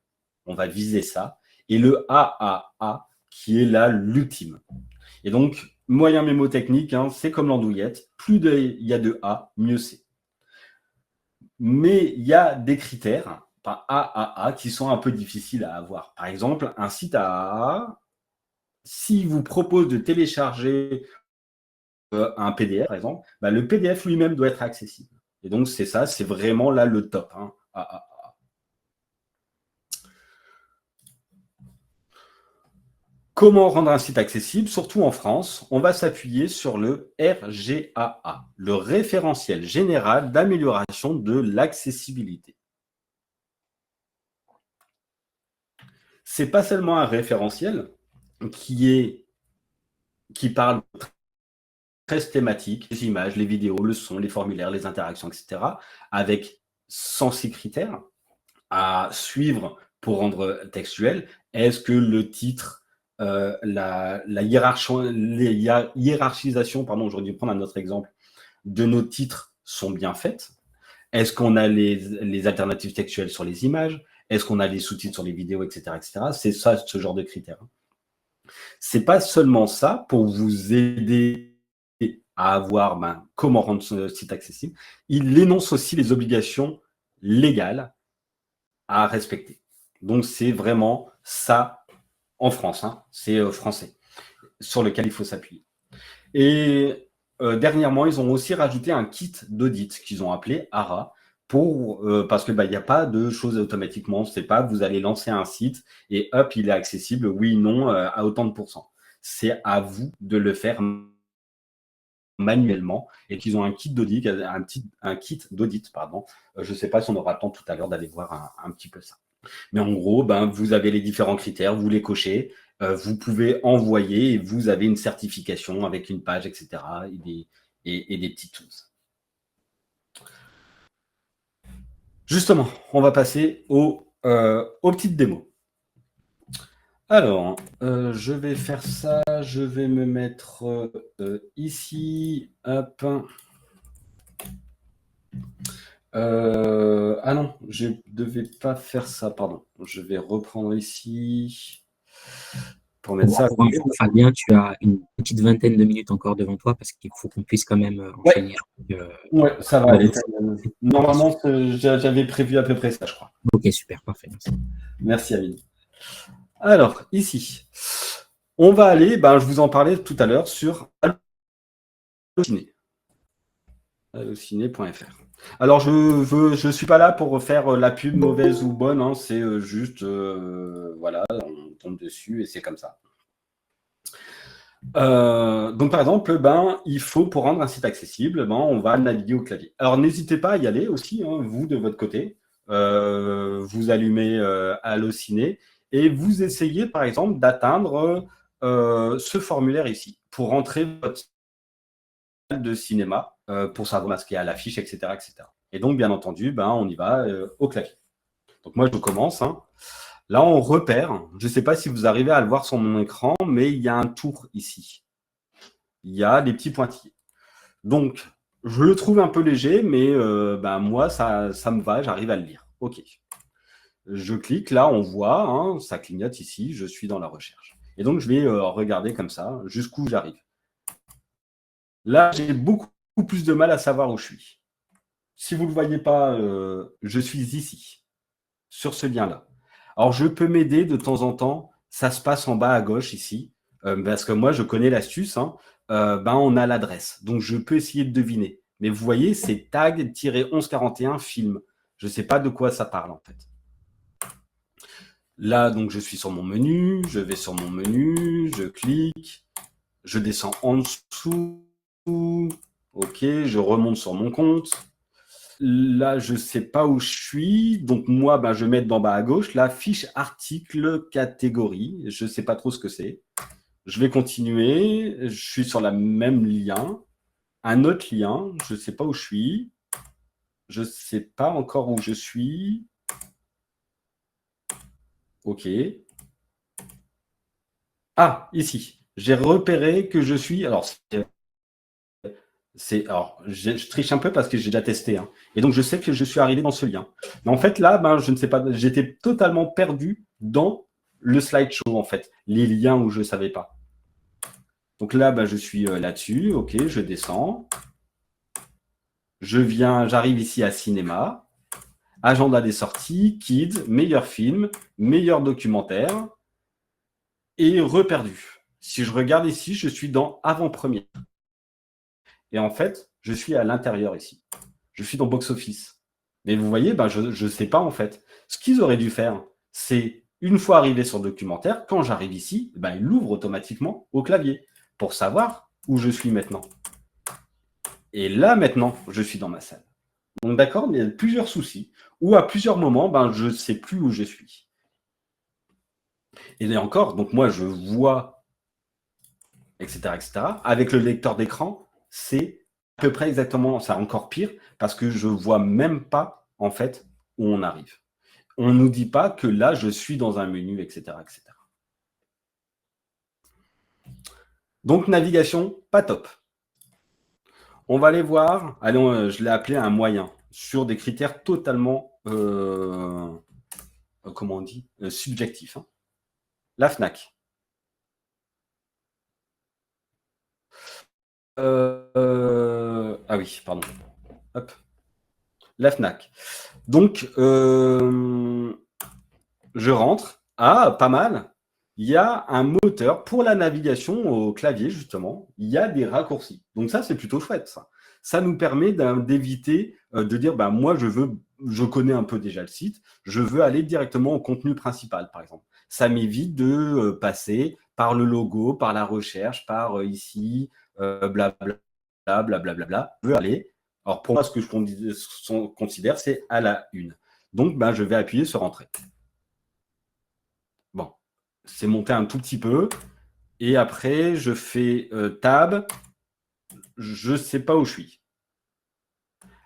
Speaker 2: on va viser ça, et le AAA qui est là l'ultime. Et donc, moyen mémotechnique, hein, c'est comme l'andouillette, plus il y a de A, mieux c'est. Mais il y a des critères, par AAA, qui sont un peu difficiles à avoir. Par exemple, un site AAA, s'il vous propose de télécharger un PDF, par exemple, bah, le PDF lui-même doit être accessible. Et donc, c'est ça, c'est vraiment là le top. Hein, AAA. Comment rendre un site accessible? Surtout en France, on va s'appuyer sur le RGAA, le référentiel général d'amélioration de l'accessibilité. C'est pas seulement un référentiel qui parle de 13 thématiques, les images, les vidéos, le son, les formulaires, les interactions, etc., avec 106 critères à suivre pour rendre textuel. Est-ce que le titre, la hiérarchisation, pardon, j'aurais dû prendre un autre exemple, de nos titres sont bien faites? Est-ce qu'on a les alternatives textuelles sur les images? Est-ce qu'on a les sous-titres sur les vidéos, etc., etc. C'est ça, ce genre de critères. C'est pas seulement ça pour vous aider à avoir comment rendre ce site accessible. Il énonce aussi les obligations légales à respecter. Donc, c'est vraiment ça en France. Hein, c'est français, sur lequel il faut s'appuyer. Et dernièrement, ils ont aussi rajouté un kit d'audit qu'ils ont appelé ARA, parce que il n'y a pas de choses automatiquement. C'est pas vous allez lancer un site et hop, il est accessible, oui, non, à autant de pourcents. C'est à vous de le faire manuellement et qu'ils ont un kit d'audit, pardon. Je ne sais pas si on aura le temps tout à l'heure d'aller voir un petit peu ça. Mais en gros, vous avez les différents critères, vous les cochez, vous pouvez envoyer et vous avez une certification avec une page, etc. et des petits tools. Justement, on va passer aux petites démos. Alors, je vais faire ça, je vais me mettre ici, hop. Ah non, je ne devais pas faire ça, pardon. Je vais reprendre ici pour mettre ça.
Speaker 1: Pour info, Fabien, tu as une petite vingtaine de minutes encore devant toi parce qu'il faut qu'on puisse quand même enchaîner.
Speaker 2: Ouais, ça va aller. Normalement, j'avais prévu à peu près ça, je crois.
Speaker 1: Ok, super, parfait.
Speaker 2: Merci, Aline. Alors, ici, on va aller, je vous en parlais tout à l'heure, sur Allociné. Allociné.fr. Alors, je suis pas là pour faire la pub mauvaise ou bonne, hein, c'est juste, voilà, on tombe dessus et c'est comme ça. Donc, par exemple, il faut, pour rendre un site accessible, on va naviguer au clavier. Alors, n'hésitez pas à y aller aussi, hein, vous, de votre côté. Vous allumez Allociné et vous essayez, par exemple, d'atteindre ce formulaire ici pour rentrer votre salle de cinéma, pour savoir ce qu'il y a à l'affiche, etc., etc. Et donc, bien entendu, on y va au clavier. Donc, moi, je commence. Hein. Là, on repère. Je ne sais pas si vous arrivez à le voir sur mon écran, mais il y a un tour ici. Il y a des petits pointillés. Donc, je le trouve un peu léger, mais moi, ça me va, j'arrive à le lire. OK. Je clique, là, on voit, hein, ça clignote ici, je suis dans la recherche. Et donc, je vais regarder comme ça jusqu'où j'arrive. Là, j'ai beaucoup plus de mal à savoir où je suis. Si vous ne le voyez pas, je suis ici, sur ce lien-là. Alors, je peux m'aider de temps en temps. Ça se passe en bas à gauche ici, parce que moi, je connais l'astuce. Hein. On a l'adresse. Donc, je peux essayer de deviner. Mais vous voyez, c'est tag-1141 film. Je ne sais pas de quoi ça parle, en fait. Là, donc, je suis sur mon menu. Je vais sur mon menu. Je clique. Je descends en dessous. OK, je remonte sur mon compte. Là, je ne sais pas où je suis. Donc, moi, je vais mettre d'en bas à gauche la fiche article catégorie. Je ne sais pas trop ce que c'est. Je vais continuer. Je suis sur le même lien. Un autre lien. Je ne sais pas où je suis. Je ne sais pas encore où je suis. OK. Ah, ici. J'ai repéré que je suis. Alors, je triche un peu parce que j'ai déjà testé. Hein. Et donc, je sais que je suis arrivé dans ce lien. Mais en fait, là, je ne sais pas. J'étais totalement perdu dans le slideshow, en fait. Les liens où je ne savais pas. Donc là, je suis là-dessus. OK, je descends. J'arrive ici à cinéma. Agenda des sorties, kids, meilleur film, meilleur documentaire et reperdu. Si je regarde ici, je suis dans avant-première. Et en fait, je suis à l'intérieur ici. Je suis dans box-office. Mais vous voyez, je ne sais pas en fait. Ce qu'ils auraient dû faire, c'est une fois arrivé sur le documentaire, quand j'arrive ici, il l'ouvre automatiquement au clavier pour savoir où je suis maintenant. Et là, maintenant, je suis dans ma salle. Donc d'accord, mais il y a plusieurs soucis, où à plusieurs moments, je ne sais plus où je suis. Et encore, donc moi, je vois, etc., etc. Avec le lecteur d'écran, c'est à peu près exactement, c'est encore pire, parce que je ne vois même pas, en fait, où on arrive. On ne nous dit pas que là, je suis dans un menu, etc., etc. Donc, navigation, pas top. On va aller voir, allez, je l'ai appelé un moyen, sur des critères totalement, comment on dit, subjectifs. Hein. La FNAC. Ah oui, pardon. Hop. La FNAC. Donc, je rentre. Ah, pas mal. Il y a un moteur pour la navigation au clavier, justement. Il y a des raccourcis. Donc ça, c'est plutôt chouette, ça. Ça nous permet d'éviter de dire, moi, je connais un peu déjà le site, je veux aller directement au contenu principal, par exemple. Ça m'évite de passer par le logo, par la recherche, par ici, blablabla, blablabla. Je veux aller. Alors, pour moi, ce que je considère, c'est à la une. Donc, je vais appuyer sur Entrée. Bon, c'est monté un tout petit peu. Et après, je fais Tab. Je ne sais pas où je suis.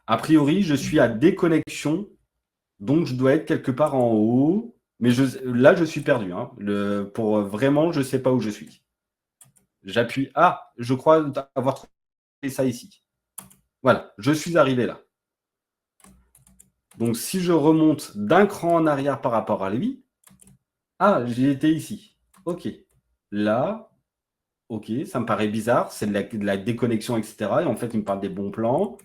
Speaker 2: A priori, je suis à déconnexion. Donc, je dois être quelque part en haut. Mais là, je suis perdu. Hein. Pour vraiment, je ne sais pas où je suis. J'appuie. Ah, je crois avoir trouvé ça ici. Voilà, je suis arrivé là. Donc, si je remonte d'un cran en arrière par rapport à lui, ah, j'ai été ici. OK. Là, OK, ça me paraît bizarre. C'est de la déconnexion, etc. Et en fait, il me parle des bons plans.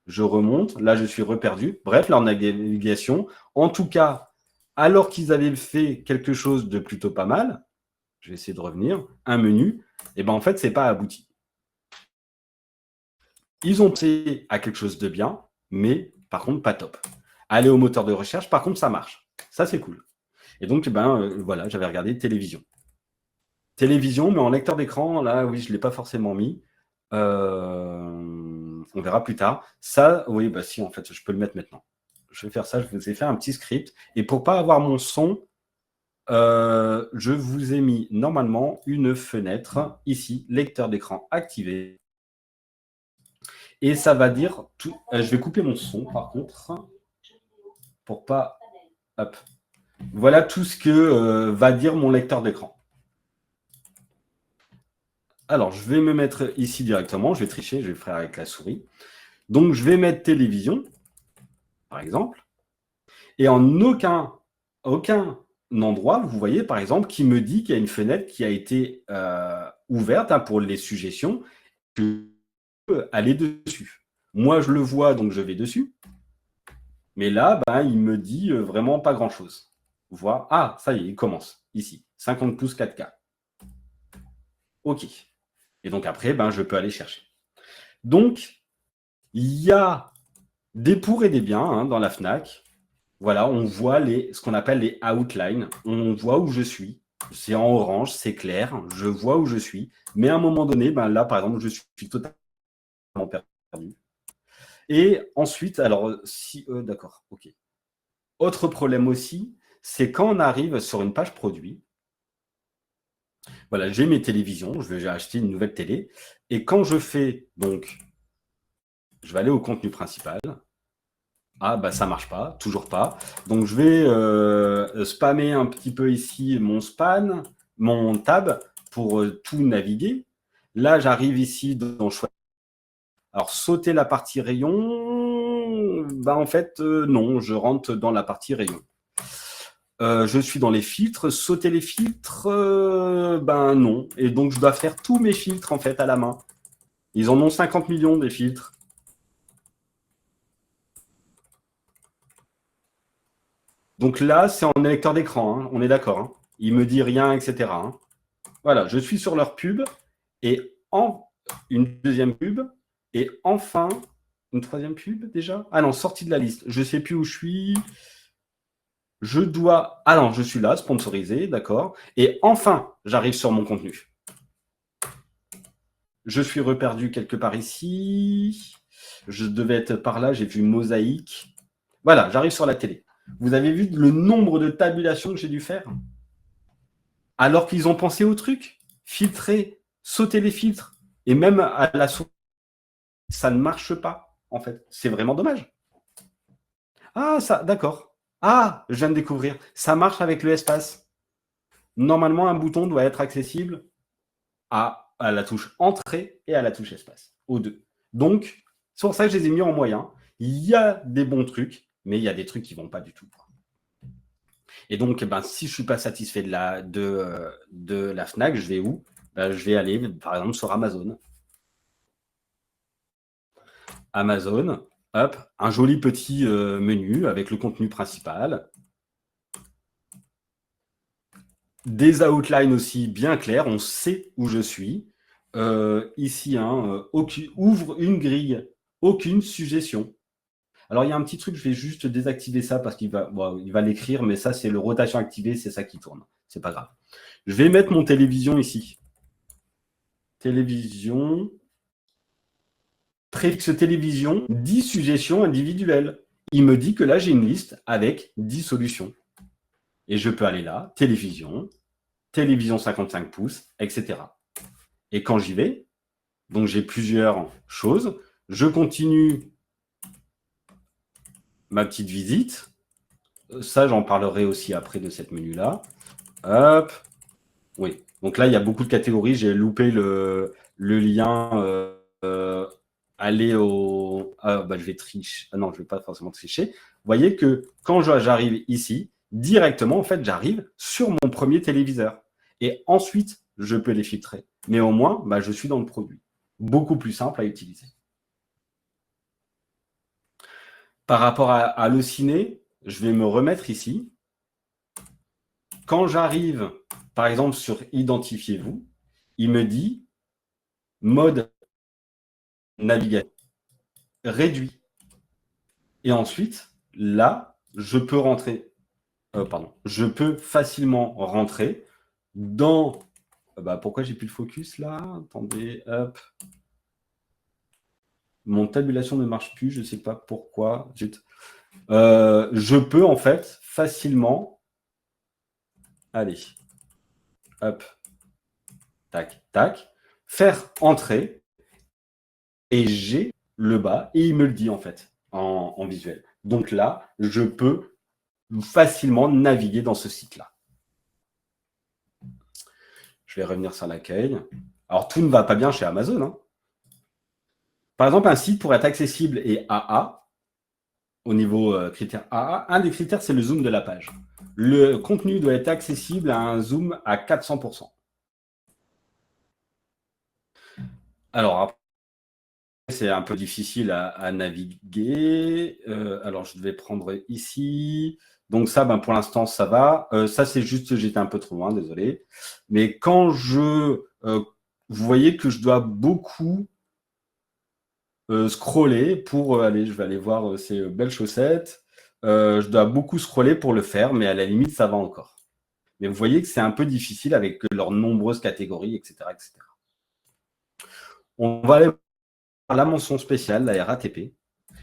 Speaker 2: Je remonte. Là, je suis reperdu. Bref, là, en navigation. En tout cas, alors qu'ils avaient fait quelque chose de plutôt pas mal, je vais essayer de revenir, un menu, et en fait, ce n'est pas abouti. Ils ont pensé à quelque chose de bien, mais par contre, pas top. Aller au moteur de recherche, par contre, ça marche. Ça, c'est cool. Et donc, voilà, j'avais regardé télévision. Télévision, mais en lecteur d'écran, là, oui, je ne l'ai pas forcément mis. On verra plus tard. Ça, oui, si, en fait, je peux le mettre maintenant. Je vais faire ça, je vous ai fait un petit script. Et pour ne pas avoir mon son, je vous ai mis normalement une fenêtre ici, lecteur d'écran activé. Et ça va dire tout. Je vais couper mon son par contre pour pas. Hop. Voilà tout ce que va dire mon lecteur d'écran. Alors, je vais me mettre ici directement. Je vais tricher, je vais le faire avec la souris. Donc, je vais mettre télévision, par exemple. Et en aucun endroit, vous voyez, par exemple, qui me dit qu'il y a une fenêtre qui a été ouverte pour les suggestions, que je peux aller dessus. Moi, je le vois, donc je vais dessus. Mais là, il me dit vraiment pas grand-chose. Voir. Ah, ça y est, il commence. Ici, 50 pouces 4K. OK. Et donc après, je peux aller chercher. Donc, il y a des pour et des biens dans la FNAC. Voilà, on voit ce qu'on appelle les outlines. On voit où je suis. C'est en orange, c'est clair. Je vois où je suis. Mais à un moment donné, là, par exemple, je suis totalement perdu. Et ensuite, alors, si... d'accord, OK. Autre problème aussi, c'est quand on arrive sur une page produit, Voilà, j'ai mes télévisions, j'ai acheté une nouvelle télé. Et quand je fais, donc, je vais aller au contenu principal. Ah, bah ça marche pas, toujours pas. Donc, je vais spammer un petit peu ici mon tab, pour tout naviguer. Là, j'arrive ici dans choix. Alors, sauter la partie rayon, bah en fait, non, je rentre dans la partie rayon. Je suis dans les filtres, sauter les filtres, ben non. Et donc, je dois faire tous mes filtres, en fait, à la main. Ils en ont 50 millions, des filtres. Donc là, c'est en lecteur d'écran, hein, on est d'accord. Hein. Il me dit rien, etc. Hein. Voilà, je suis sur leur pub, et une deuxième pub, et enfin, une troisième pub, déjà. Ah non, sortie de la liste. Je ne sais plus où je suis. Je dois... Ah non, je suis là, sponsorisé, d'accord. Et enfin, j'arrive sur mon contenu. Je suis reperdu quelque part ici. Je devais être par là, j'ai vu mosaïque. Voilà, j'arrive sur la télé. Vous avez vu le nombre de tabulations que j'ai dû faire? Alors qu'ils ont pensé au truc. Filtrer, sauter les filtres. Et même à la source, ça ne marche pas, en fait. C'est vraiment dommage. Ah, ça, d'accord. Ah, je viens de découvrir. Ça marche avec le espace. Normalement, un bouton doit être accessible à la touche entrée et à la touche espace, aux deux. Donc, c'est pour ça que je les ai mis en moyen. Il y a des bons trucs, mais il y a des trucs qui ne vont pas du tout. Et donc, ben, si je ne suis pas satisfait de la Fnac, je vais où? Ben, je vais aller, par exemple, sur Amazon. Amazon, hop, un joli petit menu avec le contenu principal. Des outlines aussi bien clairs, on sait où je suis. Ici, hein, ouvre une grille, aucune suggestion. Alors, il y a un petit truc, je vais juste désactiver ça parce qu'il va l'écrire, mais ça, c'est le rotation activé, c'est ça qui tourne. C'est pas grave. Je vais mettre mon télévision ici. Télévision. Préfixe télévision, 10 suggestions individuelles. Il me dit que là, j'ai une liste avec 10 solutions. Et je peux aller là, télévision 55 pouces, etc. Et quand j'y vais, donc j'ai plusieurs choses, je continue ma petite visite. Ça, j'en parlerai aussi après de cette menu-là. Hop. Oui. Donc là, il y a beaucoup de catégories. J'ai loupé le lien aller au... Ah, bah, je vais tricher. Ah non, je ne vais pas forcément tricher. Vous voyez que quand j'arrive ici, directement, en fait, j'arrive sur mon premier téléviseur. Et ensuite, je peux les filtrer. Mais au moins, bah, je suis dans le produit. Beaucoup plus simple à utiliser. Par rapport à Allociné, je vais me remettre ici. Quand j'arrive, par exemple, sur Identifiez-vous, il me dit mode navigation réduit. Et ensuite, là, je peux rentrer, je peux facilement rentrer dans... pourquoi j'ai plus le focus là? Attendez, hop. Mon tabulation ne marche plus, je ne sais pas pourquoi. Je peux en fait facilement... Allez, hop, tac, tac, faire entrer et j'ai le bas et il me le dit en fait en visuel. Donc là, je peux facilement naviguer dans ce site-là. Je vais revenir sur l'accueil. Alors, tout ne va pas bien chez Amazon. Hein. Par exemple, un site pour être accessible et AA, au niveau critère AA, un des critères, c'est le zoom de la page. Le contenu doit être accessible à un zoom à 400%. Alors, après, c'est un peu difficile à naviguer. Alors, je vais prendre ici. Donc ça, pour l'instant, ça va. Ça, c'est juste, j'étais un peu trop loin, désolé. Mais quand vous voyez que je dois beaucoup scroller pour aller, je vais aller voir ces belles chaussettes. Je dois beaucoup scroller pour le faire, mais à la limite, ça va encore. Mais vous voyez que c'est un peu difficile avec leurs nombreuses catégories, etc., etc. On va aller voir la mention spéciale, la RATP,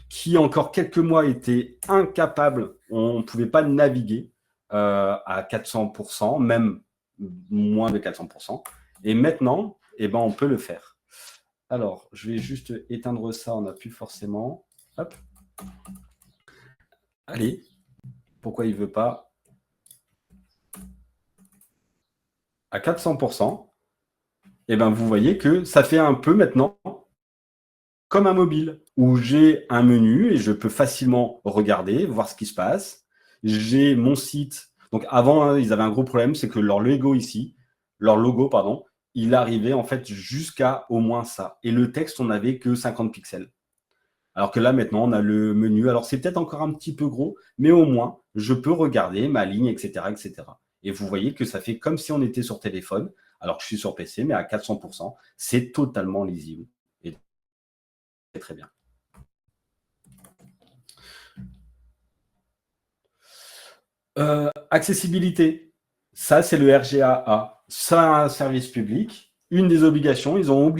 Speaker 2: qui encore quelques mois était incapable, on ne pouvait pas naviguer à 400%, même moins de 400%. Et maintenant, on peut le faire. Alors, je vais juste éteindre ça, on n'a plus forcément. Hop. Allez, pourquoi il ne veut pas? À 400%, vous voyez que ça fait un peu maintenant comme un mobile, où j'ai un menu et je peux facilement regarder, voir ce qui se passe. J'ai mon site. Donc avant, ils avaient un gros problème, c'est que leur logo ici, il arrivait en fait jusqu'à au moins ça. Et le texte, on n'avait que 50 pixels. Alors que là, maintenant, on a le menu. Alors, c'est peut-être encore un petit peu gros, mais au moins, je peux regarder ma ligne, etc., etc. Et vous voyez que ça fait comme si on était sur téléphone, alors que je suis sur PC, mais à 400%, c'est totalement lisible. Et très bien. Accessibilité, ça c'est le RGAA, ça un service public. Une des obligations, ils ont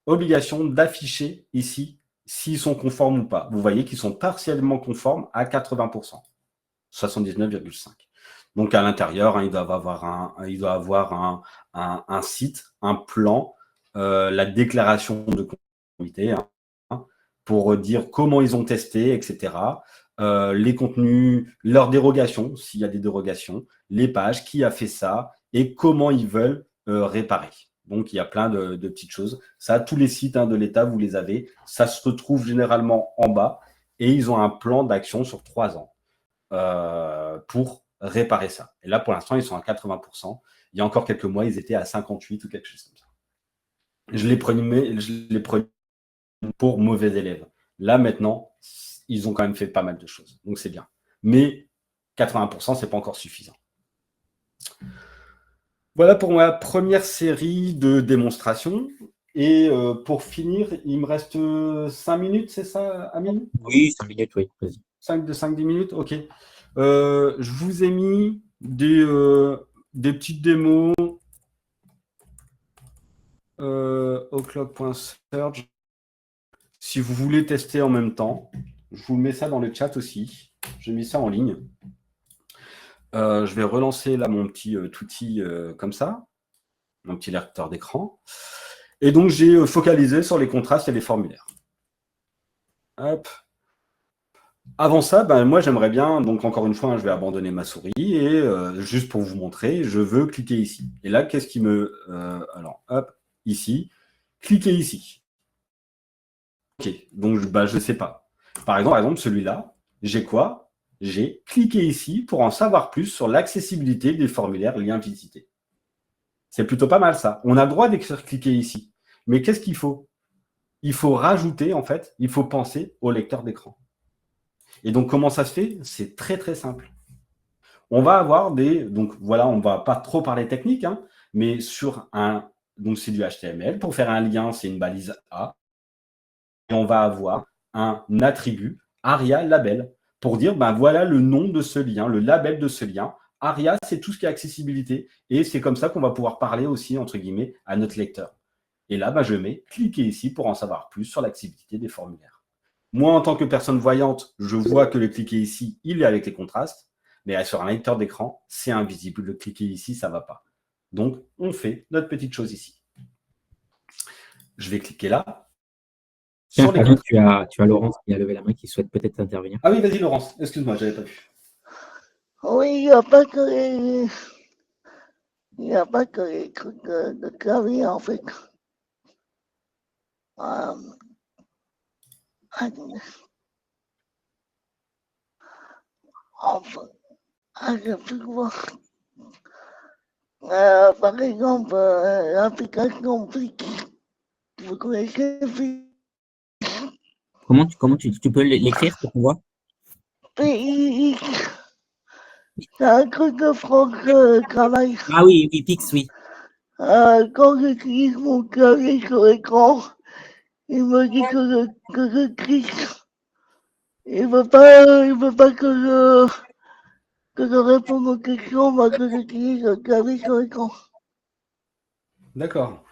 Speaker 2: obligation d'afficher ici s'ils sont conformes ou pas. Vous voyez qu'ils sont partiellement conformes à 80%, 79,5%. Donc à l'intérieur, ils doivent avoir un site, un plan, la déclaration de conformité, pour dire comment ils ont testé, etc. Les contenus, leurs dérogations, s'il y a des dérogations, les pages, qui a fait ça et comment ils veulent réparer. Donc, il y a plein de petites choses. Ça, tous les sites de l'État, vous les avez. Ça se retrouve généralement en bas et ils ont un plan d'action sur 3 ans pour réparer ça. Et là, pour l'instant, ils sont à 80%. Il y a encore quelques mois, ils étaient à 58 ou quelque chose comme ça. Je les prenais pour mauvais élèves. Là, maintenant, ils ont quand même fait pas mal de choses. Donc, c'est bien. Mais 80%, ce n'est pas encore suffisant. Voilà pour ma première série de démonstrations. Et pour finir, il me reste 5 minutes, c'est ça, Amine?
Speaker 1: Oui, 5 minutes, oui. Vas-y.
Speaker 2: 5-10 minutes, ok. Je vous ai mis des petites démos o'clock.search. Si vous voulez tester en même temps, je vous mets ça dans le chat aussi. J'ai mis ça en ligne. Je vais relancer là mon petit outil comme ça, mon petit lecteur d'écran. Et donc, j'ai focalisé sur les contrastes et les formulaires. Hop. Avant ça, moi, j'aimerais bien, donc encore une fois, je vais abandonner ma souris et juste pour vous montrer, je veux cliquer ici. Et là, qu'est-ce qui me... alors, hop, ici, cliquez ici. Ok, donc je ne sais pas. Par exemple, celui-là, j'ai quoi? J'ai cliqué ici pour en savoir plus sur l'accessibilité des formulaires liens visités. C'est plutôt pas mal ça. On a le droit d'écrire cliquer ici. Mais qu'est-ce qu'il faut? Il faut rajouter, en fait, il faut penser au lecteur d'écran. Et donc, comment ça se fait? C'est très, très simple. On va avoir donc voilà, on ne va pas trop parler technique, mais sur donc c'est du HTML. Pour faire un lien, c'est une balise A. Et on va avoir un attribut ARIA label pour dire, voilà le nom de ce lien, le label de ce lien. ARIA, c'est tout ce qui est accessibilité. Et c'est comme ça qu'on va pouvoir parler aussi, entre guillemets, à notre lecteur. Et là, je mets cliquez ici pour en savoir plus sur l'accessibilité des formulaires. Moi, en tant que personne voyante, je vois que le cliquer ici, il est avec les contrastes. Mais sur un lecteur d'écran, c'est invisible. Le cliquer ici, ça ne va pas. Donc, on fait notre petite chose ici. Je vais cliquer là.
Speaker 1: Tiens, tu as Laurence qui a levé la main, qui souhaite peut-être intervenir.
Speaker 2: Ah oui, vas-y Laurence, excuse-moi, je n'avais pas vu.
Speaker 3: Oui, il n'y a pas que les trucs de clavier, en fait. Enfin, je peux voir. Par exemple, l'application Flick. Vous connaissez Flick?
Speaker 1: Comment tu peux l'écrire pour qu'on voit?
Speaker 3: Flick. C'est un truc de France Travail.
Speaker 1: Ah oui, Pix, oui.
Speaker 3: Quand j'utilise mon clavier sur l'écran, il me dit que je clique. Il veut pas que je réponde aux questions, que j'utilise le clavier sur l'écran.
Speaker 2: D'accord.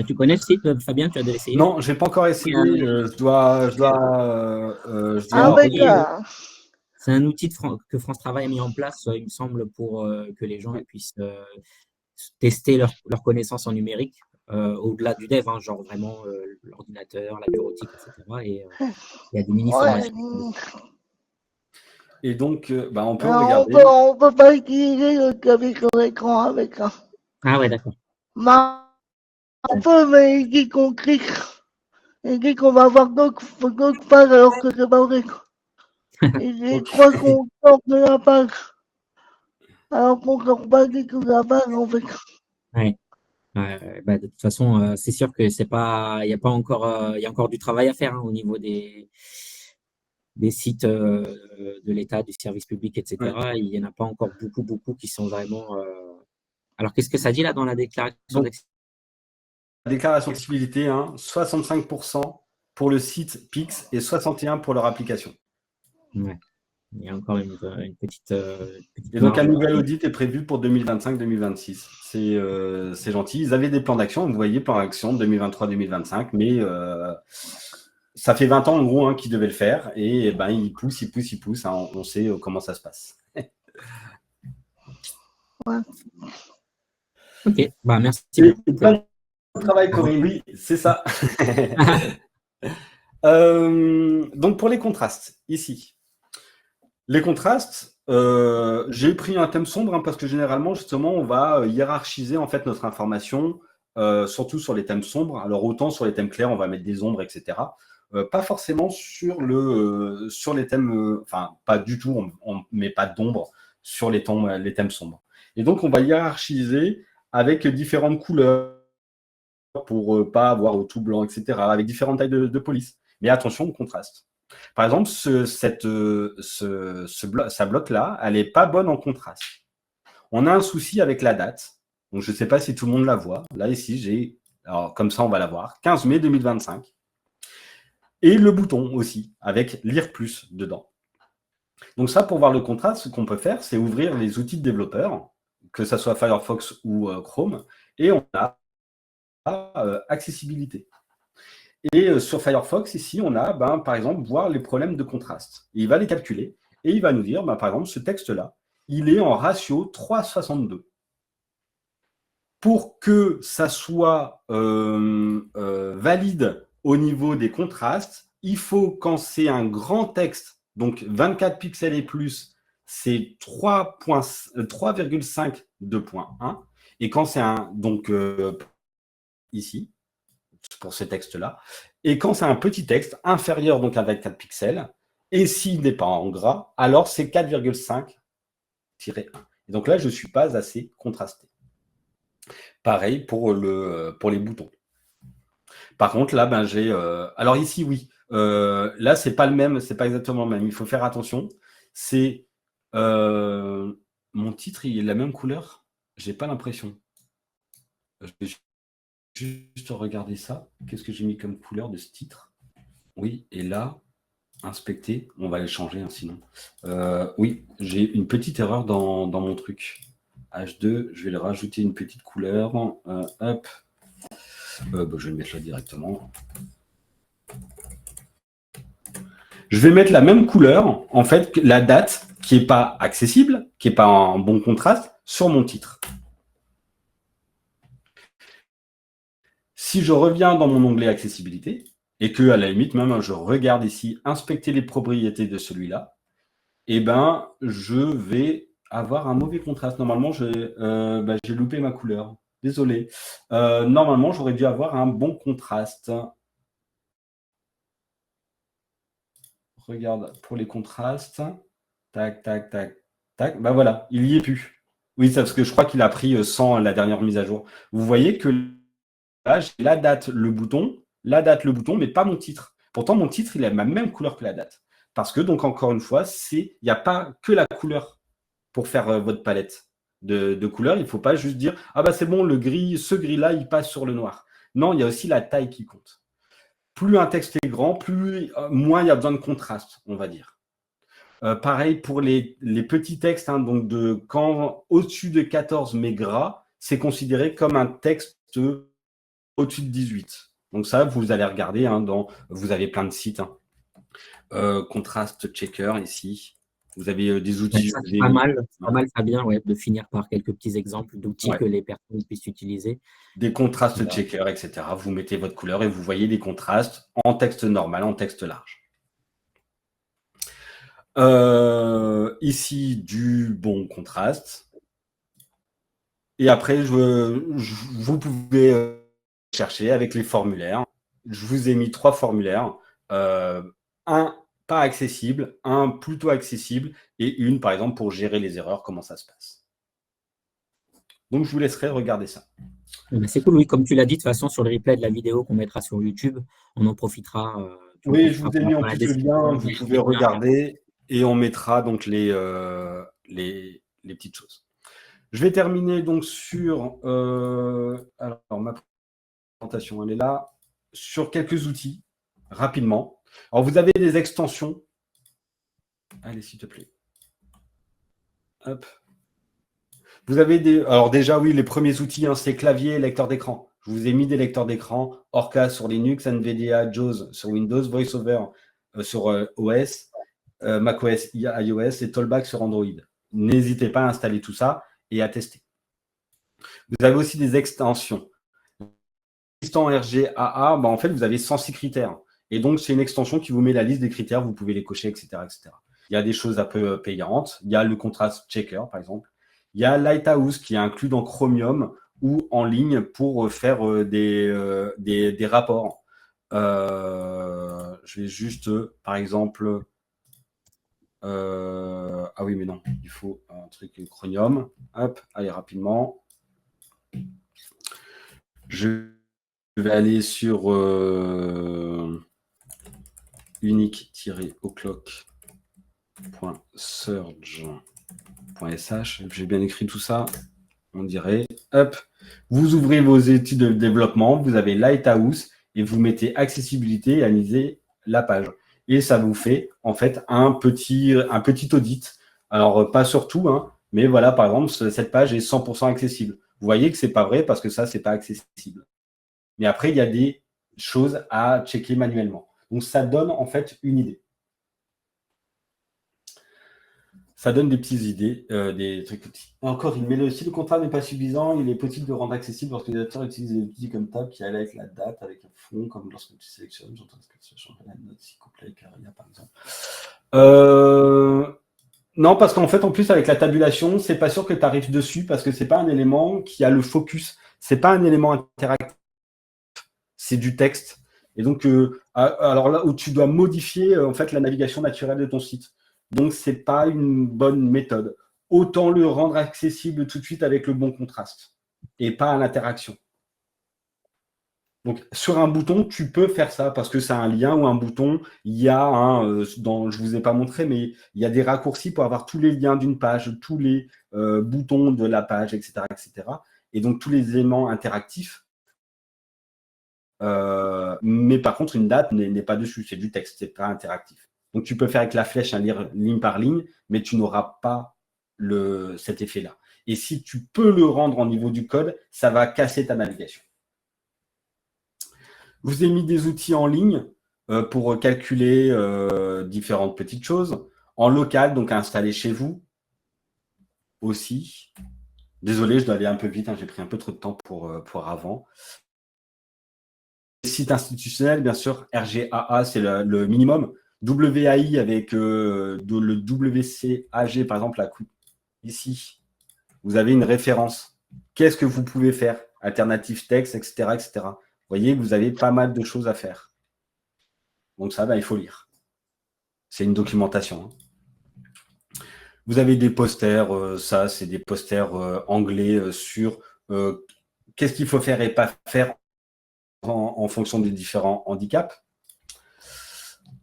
Speaker 1: Tu connais le site, Fabien? Tu as déjà essayé?
Speaker 2: Non, je n'ai pas encore essayé. Je dois
Speaker 1: C'est un outil que France Travail a mis en place, il me semble, pour que les gens puissent tester leur connaissance en numérique, au-delà du dev, hein, genre vraiment l'ordinateur, la bureautique, etc. Et il y a des
Speaker 3: Ouais,
Speaker 1: mini-formations.
Speaker 2: Et donc, on peut
Speaker 3: on
Speaker 2: regarder.
Speaker 3: on peut pas utiliser le clavier sur l'écran avec un.
Speaker 1: Ah ouais, d'accord.
Speaker 3: On peut, mais il dit qu'on clique. Il dit qu'on va avoir d'autres pages alors que c'est pas vrai. Il
Speaker 2: Ok.
Speaker 3: croit qu'on sort de la page. Alors qu'on sort pas du tout de la page en fait.
Speaker 1: Ouais. Bah, de toute façon, c'est sûr que c'est pas, il y a pas encore, il y a encore du travail à faire, hein, au niveau des sites de l'État, du service public,
Speaker 2: Ouais.
Speaker 1: etc. Il y en a pas encore beaucoup qui sont vraiment. Alors, qu'est-ce que ça dit là dans la déclaration
Speaker 2: Donc,
Speaker 1: d'accessibilité?
Speaker 2: la déclaration d'accessibilité, 65% pour le site Pix et 61% pour leur application.
Speaker 1: Ouais, il y a encore une petite
Speaker 2: Et donc, un
Speaker 1: marge.
Speaker 2: nouvel audit est prévu pour 2025-2026. C'est gentil. Ils avaient des plans d'action, vous voyez, plan d'action 2023-2025, mais ça fait 20 ans, en gros, qu'ils devaient le faire. Et ils poussent. On sait comment ça se passe.
Speaker 3: Ouais.
Speaker 1: Ok, bah merci
Speaker 2: Et
Speaker 1: beaucoup
Speaker 2: plein
Speaker 1: pour.
Speaker 2: de travail, Corinne. Oui, c'est ça. Donc, pour les contrastes, ici. Les contrastes, j'ai pris un thème sombre parce que généralement, justement, on va hiérarchiser en fait notre information, surtout sur les thèmes sombres. Alors, autant sur les thèmes clairs, on va mettre des ombres, etc. Pas forcément sur les thèmes, enfin, pas du tout, on ne met pas d'ombre sur les thèmes sombres. Et donc, on va hiérarchiser avec différentes couleurs pour pas avoir tout blanc, etc., avec différentes tailles de police. Mais attention au contraste. Par exemple, sa bloc-là, elle n'est pas bonne en contraste. On a un souci avec la date. Donc, je ne sais pas si tout le monde la voit. Là, ici, alors comme ça, on va la voir. 15 mai 2025. Et le bouton aussi, avec Lire plus dedans. Donc ça, pour voir le contraste, ce qu'on peut faire, c'est ouvrir les outils de développeur, que ce soit Firefox ou Chrome, et on a accessibilité. Et sur Firefox, ici, on a, par exemple, voir les problèmes de contraste. Et il va les calculer et il va nous dire, par exemple, ce texte-là, il est en ratio 3,62. Pour que ça soit valide au niveau des contrastes, il faut, quand c'est un grand texte, donc 24 pixels et plus, c'est 3,5 2.1. Et quand c'est donc ici, pour ce texte-là. Et quand c'est un petit texte, inférieur donc à 24 pixels, et s'il n'est pas en gras, alors c'est 4,5-1. Et donc là, je ne suis pas assez contrasté. Pareil pour les boutons. Par contre, là, j'ai... alors ici, oui. Là, c'est pas le même, c'est pas exactement le même. Il faut faire attention. C'est... mon titre, il est de la même couleur? J'ai pas l'impression. Je vais juste regarder ça. Qu'est-ce que j'ai mis comme couleur de ce titre? Oui, et là, inspecter, on va les changer sinon. Oui, j'ai une petite erreur dans mon truc. H2, je vais le rajouter une petite couleur. Hop. Je vais le mettre là directement. Je vais mettre la même couleur, en fait, la date qui n'est pas accessible, qui n'est pas en bon contraste, sur mon titre. Si je reviens dans mon onglet accessibilité, et que à la limite, même je regarde ici, inspecter les propriétés de celui-là, je vais avoir un mauvais contraste. Normalement, j'ai loupé ma couleur. Désolé. Normalement, j'aurais dû avoir un bon contraste. Regarde, pour les contrastes. Tac, tac, tac, tac. Voilà, il n'y est plus. Oui, c'est parce que je crois qu'il a pris 100 la dernière mise à jour. Vous voyez que là, j'ai la date, le bouton, mais pas mon titre. Pourtant, mon titre, il a la même couleur que la date. Parce que, donc, encore une fois, il n'y a pas que la couleur pour faire votre palette de couleurs. Il ne faut pas juste dire « Ah c'est bon, ce gris-là, il passe sur le noir ». Non, il y a aussi la taille qui compte. Plus un texte est grand, moins il y a besoin de contraste, on va dire. Pareil pour les petits textes, donc quand au-dessus de 14 mais gras, c'est considéré comme un texte au-dessus de 18. Donc ça, vous allez regarder, vous avez plein de sites. Contrast checker ici. Vous avez des
Speaker 1: Ouais,
Speaker 2: outils,
Speaker 1: ça,
Speaker 2: vous avez,
Speaker 1: c'est pas mal, Fabien, ouais, de finir par quelques petits exemples d'outils
Speaker 2: ouais,
Speaker 1: que les personnes puissent utiliser.
Speaker 2: des contrastes checkers, etc. Vous mettez votre couleur et vous voyez des contrastes en texte normal, en texte large. Ici, du bon contraste. Et après, vous pouvez chercher avec les formulaires. Je vous ai mis 3 formulaires. Un pas accessible, un plutôt accessible et une, par exemple, pour gérer les erreurs, comment ça se passe. Donc, je vous laisserai regarder ça.
Speaker 1: Ben, c'est cool, oui, comme tu l'as dit, de toute façon, sur le replay de la vidéo qu'on mettra sur YouTube, on en profitera. Tu en
Speaker 2: Oui, je
Speaker 1: profiteras
Speaker 2: vous ai
Speaker 1: pour
Speaker 2: mis
Speaker 1: mettre
Speaker 2: en
Speaker 1: dans la
Speaker 2: plus le lien,
Speaker 1: description
Speaker 2: vous pouvez
Speaker 1: les liens.
Speaker 2: regarder et on mettra donc les petites choses. Je vais terminer donc sur alors ma présentation, elle est là, sur quelques outils rapidement. Alors vous avez des extensions. Allez, s'il te plaît. Hop. Vous avez alors déjà oui, les premiers outils, hein, c'est clavier et lecteur d'écran. Je vous ai mis des lecteurs d'écran, Orca sur Linux, NVIDIA, JAWS sur Windows, VoiceOver sur OS, macOS, iOS et Tollback sur Android. N'hésitez pas à installer tout ça et à tester. Vous avez aussi des extensions. Assistant RGAA, en fait, vous avez 106 critères. Et donc, c'est une extension qui vous met la liste des critères, vous pouvez les cocher, etc., etc. Il y a des choses un peu payantes. Il y a le contrast checker, par exemple. Il y a Lighthouse qui est inclus dans Chromium ou en ligne pour faire des rapports. Je vais juste, par exemple, ah oui, mais non, il faut un truc Chromium. Hop, allez, rapidement. Je vais aller sur unique-o'clock.surge.sh. J'ai bien écrit tout ça, on dirait. Hop, vous ouvrez vos études de développement, vous avez Lighthouse et vous mettez accessibilité et analysez la page. Et ça vous fait en fait un petit audit. Alors, pas sur tout, hein, mais voilà, par exemple, cette page est 100% accessible. Vous voyez que c'est pas vrai parce que ça, c'est pas accessible. Mais après, il y a des choses à checker manuellement. Donc, ça donne en fait une idée. Ça donne des petites idées, des trucs. Encore, il met le si le contrat n'est pas suffisant, il est possible de rendre accessible lorsque l'utilisateur utilise des outils comme Tab qui allait avec la date, avec un fond, comme lorsque tu sélectionnes, j'entends que tu changes la note si complet, Caria par exemple. Non, parce qu'en fait, en plus, avec la tabulation, c'est pas sûr que tu arrives dessus parce que c'est pas un élément qui a le focus. C'est pas un élément interactif. C'est du texte. Et donc, alors là où tu dois modifier en fait la navigation naturelle de ton site. Donc, c'est pas une bonne méthode. Autant le rendre accessible tout de suite avec le bon contraste et pas à l'interaction. Donc, sur un bouton, tu peux faire ça parce que c'est un lien ou un bouton. Il y a je ne vous ai pas montré, mais il y a des raccourcis pour avoir tous les liens d'une page, tous les boutons de la page, etc., etc. Et donc, tous les éléments interactifs. Mais par contre, une date n'est pas dessus, c'est du texte, c'est pas interactif. Donc, tu peux faire avec la flèche, lire ligne par ligne, mais tu n'auras pas cet effet-là. Et si tu peux le rendre au niveau du code, ça va casser ta navigation. Je vous ai mis des outils en ligne pour calculer différentes petites choses. En local, donc à installer chez vous aussi. Désolé, je dois aller un peu vite, hein, j'ai pris un peu trop de temps pour avant. Site institutionnel, bien sûr, RGAA, c'est le minimum. WAI avec le WCAG, par exemple, ici, vous avez une référence. Qu'est-ce que vous pouvez faire? Alternative texte, etc., etc. Vous voyez, vous avez pas mal de choses à faire. Donc ça, il faut lire. C'est une documentation. Vous avez des posters, ça, c'est des posters anglais sur qu'est-ce qu'il faut faire et pas faire en fonction des différents handicaps.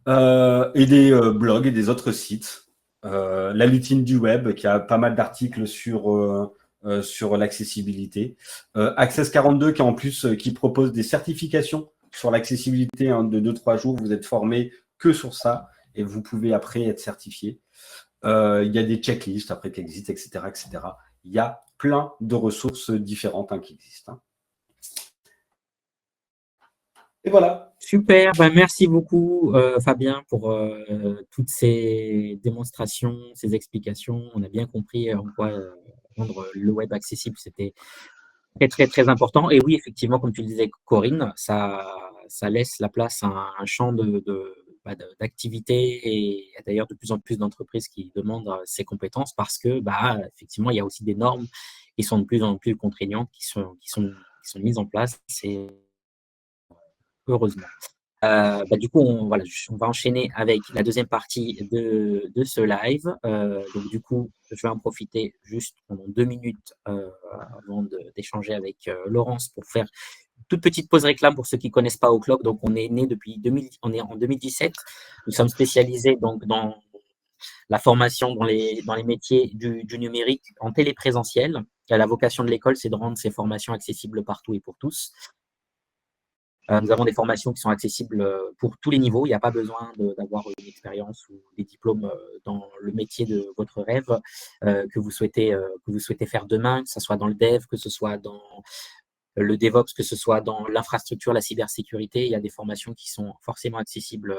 Speaker 2: Et des blogs et des autres sites. La lutine du web, qui a pas mal d'articles sur l'accessibilité. Access 42, qui en plus qui propose des certifications sur l'accessibilité de 2-3 jours. Vous êtes formé que sur ça et vous pouvez après être certifié. Il y a des checklists après qui existent, etc., etc. Il y a plein de ressources différentes qui existent. Et voilà.
Speaker 1: Super, ben merci beaucoup Fabien pour toutes ces démonstrations, ces explications. On a bien compris en quoi rendre le web accessible, c'était très très très important. Et oui, effectivement, comme tu le disais Corinne, ça laisse la place à un champ d'activité et il y a d'ailleurs de plus en plus d'entreprises qui demandent ces compétences parce que effectivement, il y a aussi des normes qui sont de plus en plus contraignantes qui sont mises en place. C'est heureusement. Du coup, on va enchaîner avec la deuxième partie de ce live. Donc, du coup, je vais en profiter juste pendant 2 minutes avant d'échanger avec Laurence pour faire une toute petite pause réclame pour ceux qui connaissent pas O'Clock. Donc, on est né depuis 2000, on est en 2017. Nous sommes spécialisés donc dans la formation dans les métiers du numérique en téléprésentiel. La vocation de l'école, c'est de rendre ces formations accessibles partout et pour tous. Nous avons des formations qui sont accessibles pour tous les niveaux. Il n'y a pas besoin d'avoir une expérience ou des diplômes dans le métier de votre rêve que vous souhaitez faire demain, que ce soit dans le dev, que ce soit dans le DevOps, que ce soit dans l'infrastructure, la cybersécurité. Il y a des formations qui sont forcément accessibles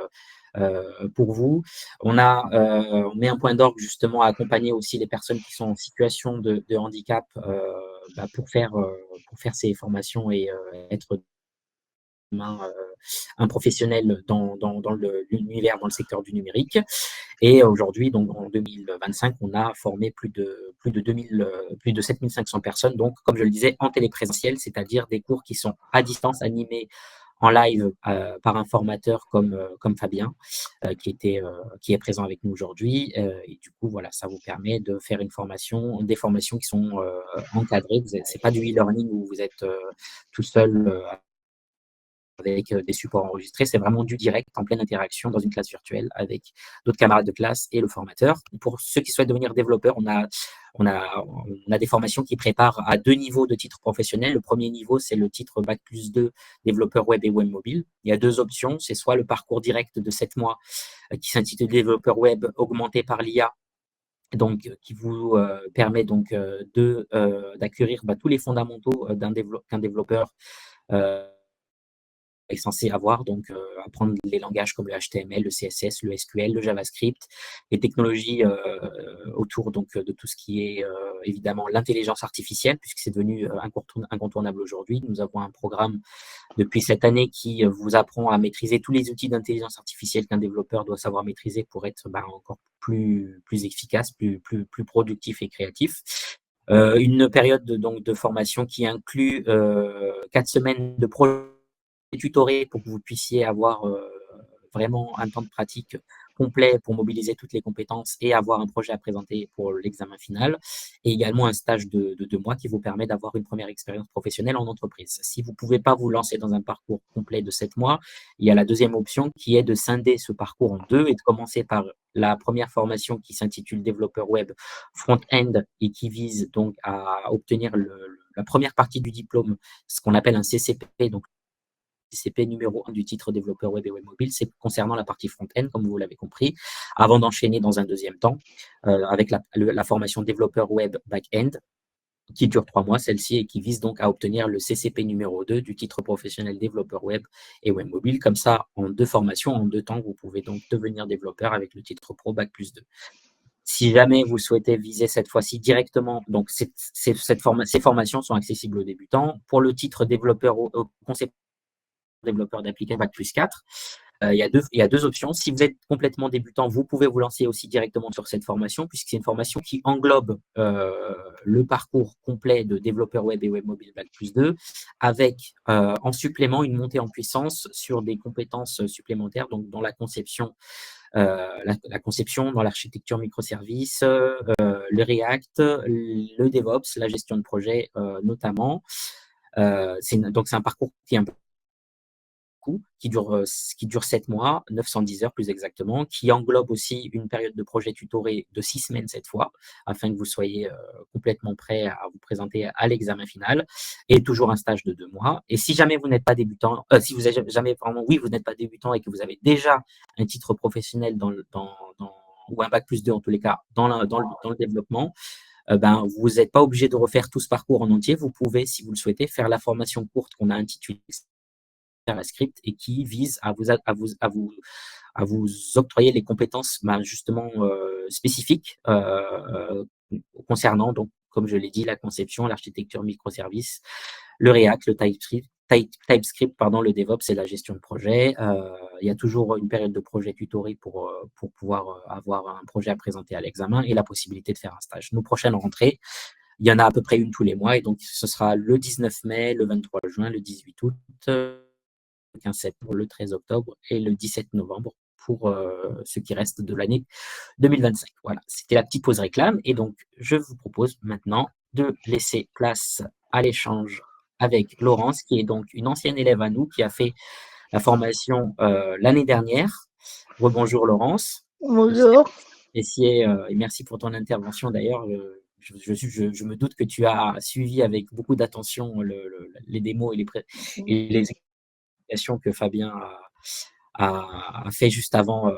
Speaker 1: pour vous. On met un point d'orgue justement à accompagner aussi les personnes qui sont en situation de handicap pour faire ces formations et être un professionnel dans l'univers, dans le secteur du numérique. Et aujourd'hui, donc en 2025, on a formé plus de 7500 personnes, donc comme je le disais, en téléprésentiel, c'est-à-dire des cours qui sont à distance, animés en live par un formateur comme Fabien, qui est présent avec nous aujourd'hui. Et du coup, voilà, ça vous permet de faire des formations qui sont encadrées. C'est pas du e-learning où vous êtes tout seul avec des supports enregistrés. C'est vraiment du direct, en pleine interaction dans une classe virtuelle avec d'autres camarades de classe et le formateur. Pour ceux qui souhaitent devenir développeurs, on a des formations qui préparent à 2 niveaux de titre professionnel. Le premier niveau, c'est le titre Bac+2 développeur web et web mobile. Il y a 2 options. C'est soit le parcours direct de 7 mois qui s'intitule développeur web augmenté par l'IA, donc qui vous permet donc d'acquérir tous les fondamentaux qu'un développeur est censé avoir, donc apprendre les langages comme le HTML, le CSS, le SQL, le JavaScript, les technologies autour donc de tout ce qui est évidemment l'intelligence artificielle, puisque c'est devenu incontournable aujourd'hui. Nous avons un programme depuis cette année qui vous apprend à maîtriser tous les outils d'intelligence artificielle qu'un développeur doit savoir maîtriser pour être encore plus efficace, plus productif et créatif. Une période donc de formation qui inclut 4 semaines de projet tutoré pour que vous puissiez avoir vraiment un temps de pratique complet pour mobiliser toutes les compétences et avoir un projet à présenter pour l'examen final, et également un stage de 2 mois qui vous permet d'avoir une première expérience professionnelle en entreprise. Si vous ne pouvez pas vous lancer dans un parcours complet de 7 mois, il y a la deuxième option qui est de scinder ce parcours en 2 et de commencer par la première formation qui s'intitule développeur web front-end et qui vise donc à obtenir la première partie du diplôme, ce qu'on appelle un CCP, donc CCP numéro 1 du titre développeur web et web mobile, c'est concernant la partie front-end, comme vous l'avez compris, avant d'enchaîner dans un deuxième temps avec la formation développeur web back-end, qui dure 3 mois, celle-ci, et qui vise donc à obtenir le CCP numéro 2 du titre professionnel développeur web et web mobile. Comme ça, en 2 formations, en 2 temps, vous pouvez donc devenir développeur avec le titre pro Bac+2. Si jamais vous souhaitez viser cette fois-ci directement, donc ces formations sont accessibles aux débutants. Pour le titre développeur concept développeur d'applications Bac+4, il y a 2 options. Si vous êtes complètement débutant, vous pouvez vous lancer aussi directement sur cette formation, puisque c'est une formation qui englobe le parcours complet de développeur web et web mobile Bac+2, avec en supplément une montée en puissance sur des compétences supplémentaires, donc dans la conception, dans l'architecture microservices, le React, le DevOps, la gestion de projet notamment. Donc c'est un parcours qui est un peu qui dure 7 mois, 910 heures plus exactement, qui englobe aussi une période de projet tutoré de 6 semaines cette fois, afin que vous soyez complètement prêt à vous présenter à l'examen final, et toujours un stage de 2 mois. Et si jamais vous n'êtes pas débutant, vous n'êtes pas débutant et que vous avez déjà un titre professionnel ou un Bac+2 en tous les cas dans le développement, vous n'êtes pas obligé de refaire tout ce parcours en entier. Vous pouvez, si vous le souhaitez, faire la formation courte qu'on a intitulée JavaScript et qui vise à vous octroyer les compétences justement spécifiques concernant, donc, comme je l'ai dit, la conception, l'architecture microservices, le React, le TypeScript, pardon, le DevOps et la gestion de projet. Il y a toujours une période de projet tutoré pour pouvoir avoir un projet à présenter à l'examen et la possibilité de faire un stage. Nos prochaines rentrées, il y en a à peu près une tous les mois et donc ce sera le 19 mai, le 23 juin, le 18 août, le 15 septembre, le 13 octobre et le 17 novembre pour ce qui reste de l'année 2025. Voilà, c'était la petite pause réclame et donc je vous propose maintenant de laisser place à l'échange avec Laurence, qui est donc une ancienne élève à nous, qui a fait la formation l'année dernière. Rebonjour Laurence.
Speaker 3: Bonjour.
Speaker 1: Et merci pour ton intervention d'ailleurs. Je me doute que tu as suivi avec beaucoup d'attention les démos et les explications que Fabien a fait juste avant.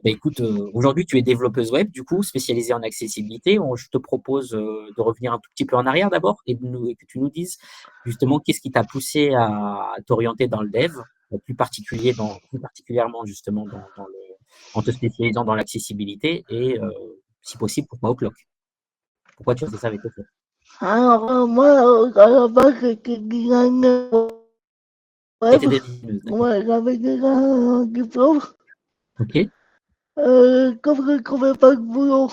Speaker 1: Écoute, aujourd'hui, tu es développeuse web, du coup, spécialisée en accessibilité. Je te propose de revenir un tout petit peu en arrière d'abord et que tu nous dises justement qu'est-ce qui t'a poussé à t'orienter dans le dev, plus particulièrement justement en te spécialisant dans l'accessibilité et, si possible, pourquoi Outlook? Pourquoi tu as fait ça avec Outlook?
Speaker 3: Alors, moi, à la base, j'étais designer web. Ouais, j'avais déjà un diplôme.
Speaker 1: Ok.
Speaker 3: Comme je ne trouvais pas de boulot,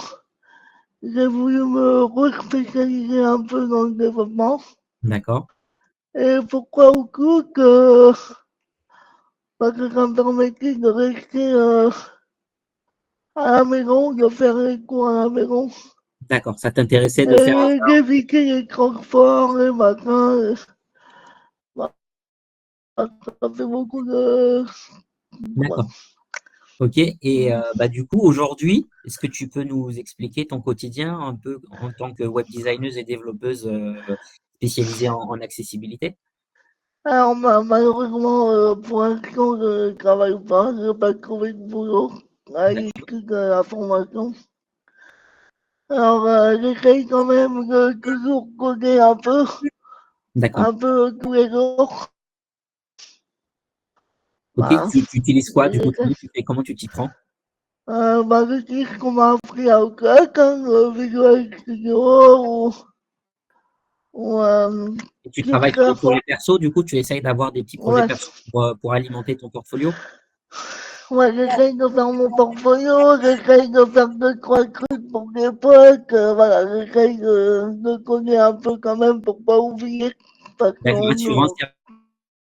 Speaker 3: j'ai voulu me re-spécialiser un peu dans le développement.
Speaker 1: D'accord.
Speaker 3: Et pourquoi Outlook parce que ça me permettait de rester à la maison, de faire les cours à la maison.
Speaker 1: D'accord, ça t'intéressait de faire
Speaker 3: Et d'éviter les transports, les matins. Ça fait beaucoup de...
Speaker 1: D'accord. Ok, et du coup, aujourd'hui, est-ce que tu peux nous expliquer ton quotidien un peu en tant que web designeuse et développeuse spécialisée en accessibilité?
Speaker 3: Alors, malheureusement, pour l'instant, je ne travaille pas, je n'ai pas trouvé de boulot à l'issue de la formation. Alors, j'essaye quand même de toujours coder un peu tous les jours.
Speaker 1: Ok,
Speaker 3: Voilà.
Speaker 1: tu utilises quoi du coup? Comment tu t'y prends?
Speaker 3: J'utilise ce qu'on m'a appris à Outlook, le Visual Studio
Speaker 1: Et tu travailles sur des projets perso, du coup, tu essayes d'avoir des petits projets
Speaker 3: ouais.
Speaker 1: perso pour alimenter ton portfolio?
Speaker 3: Ouais, j'essaye de faire mon portfolio, j'essaye de faire 2-3 trucs pour des potes, voilà, j'essaye de coder un peu quand même pour pas oublier.
Speaker 1: D'accord, assurance,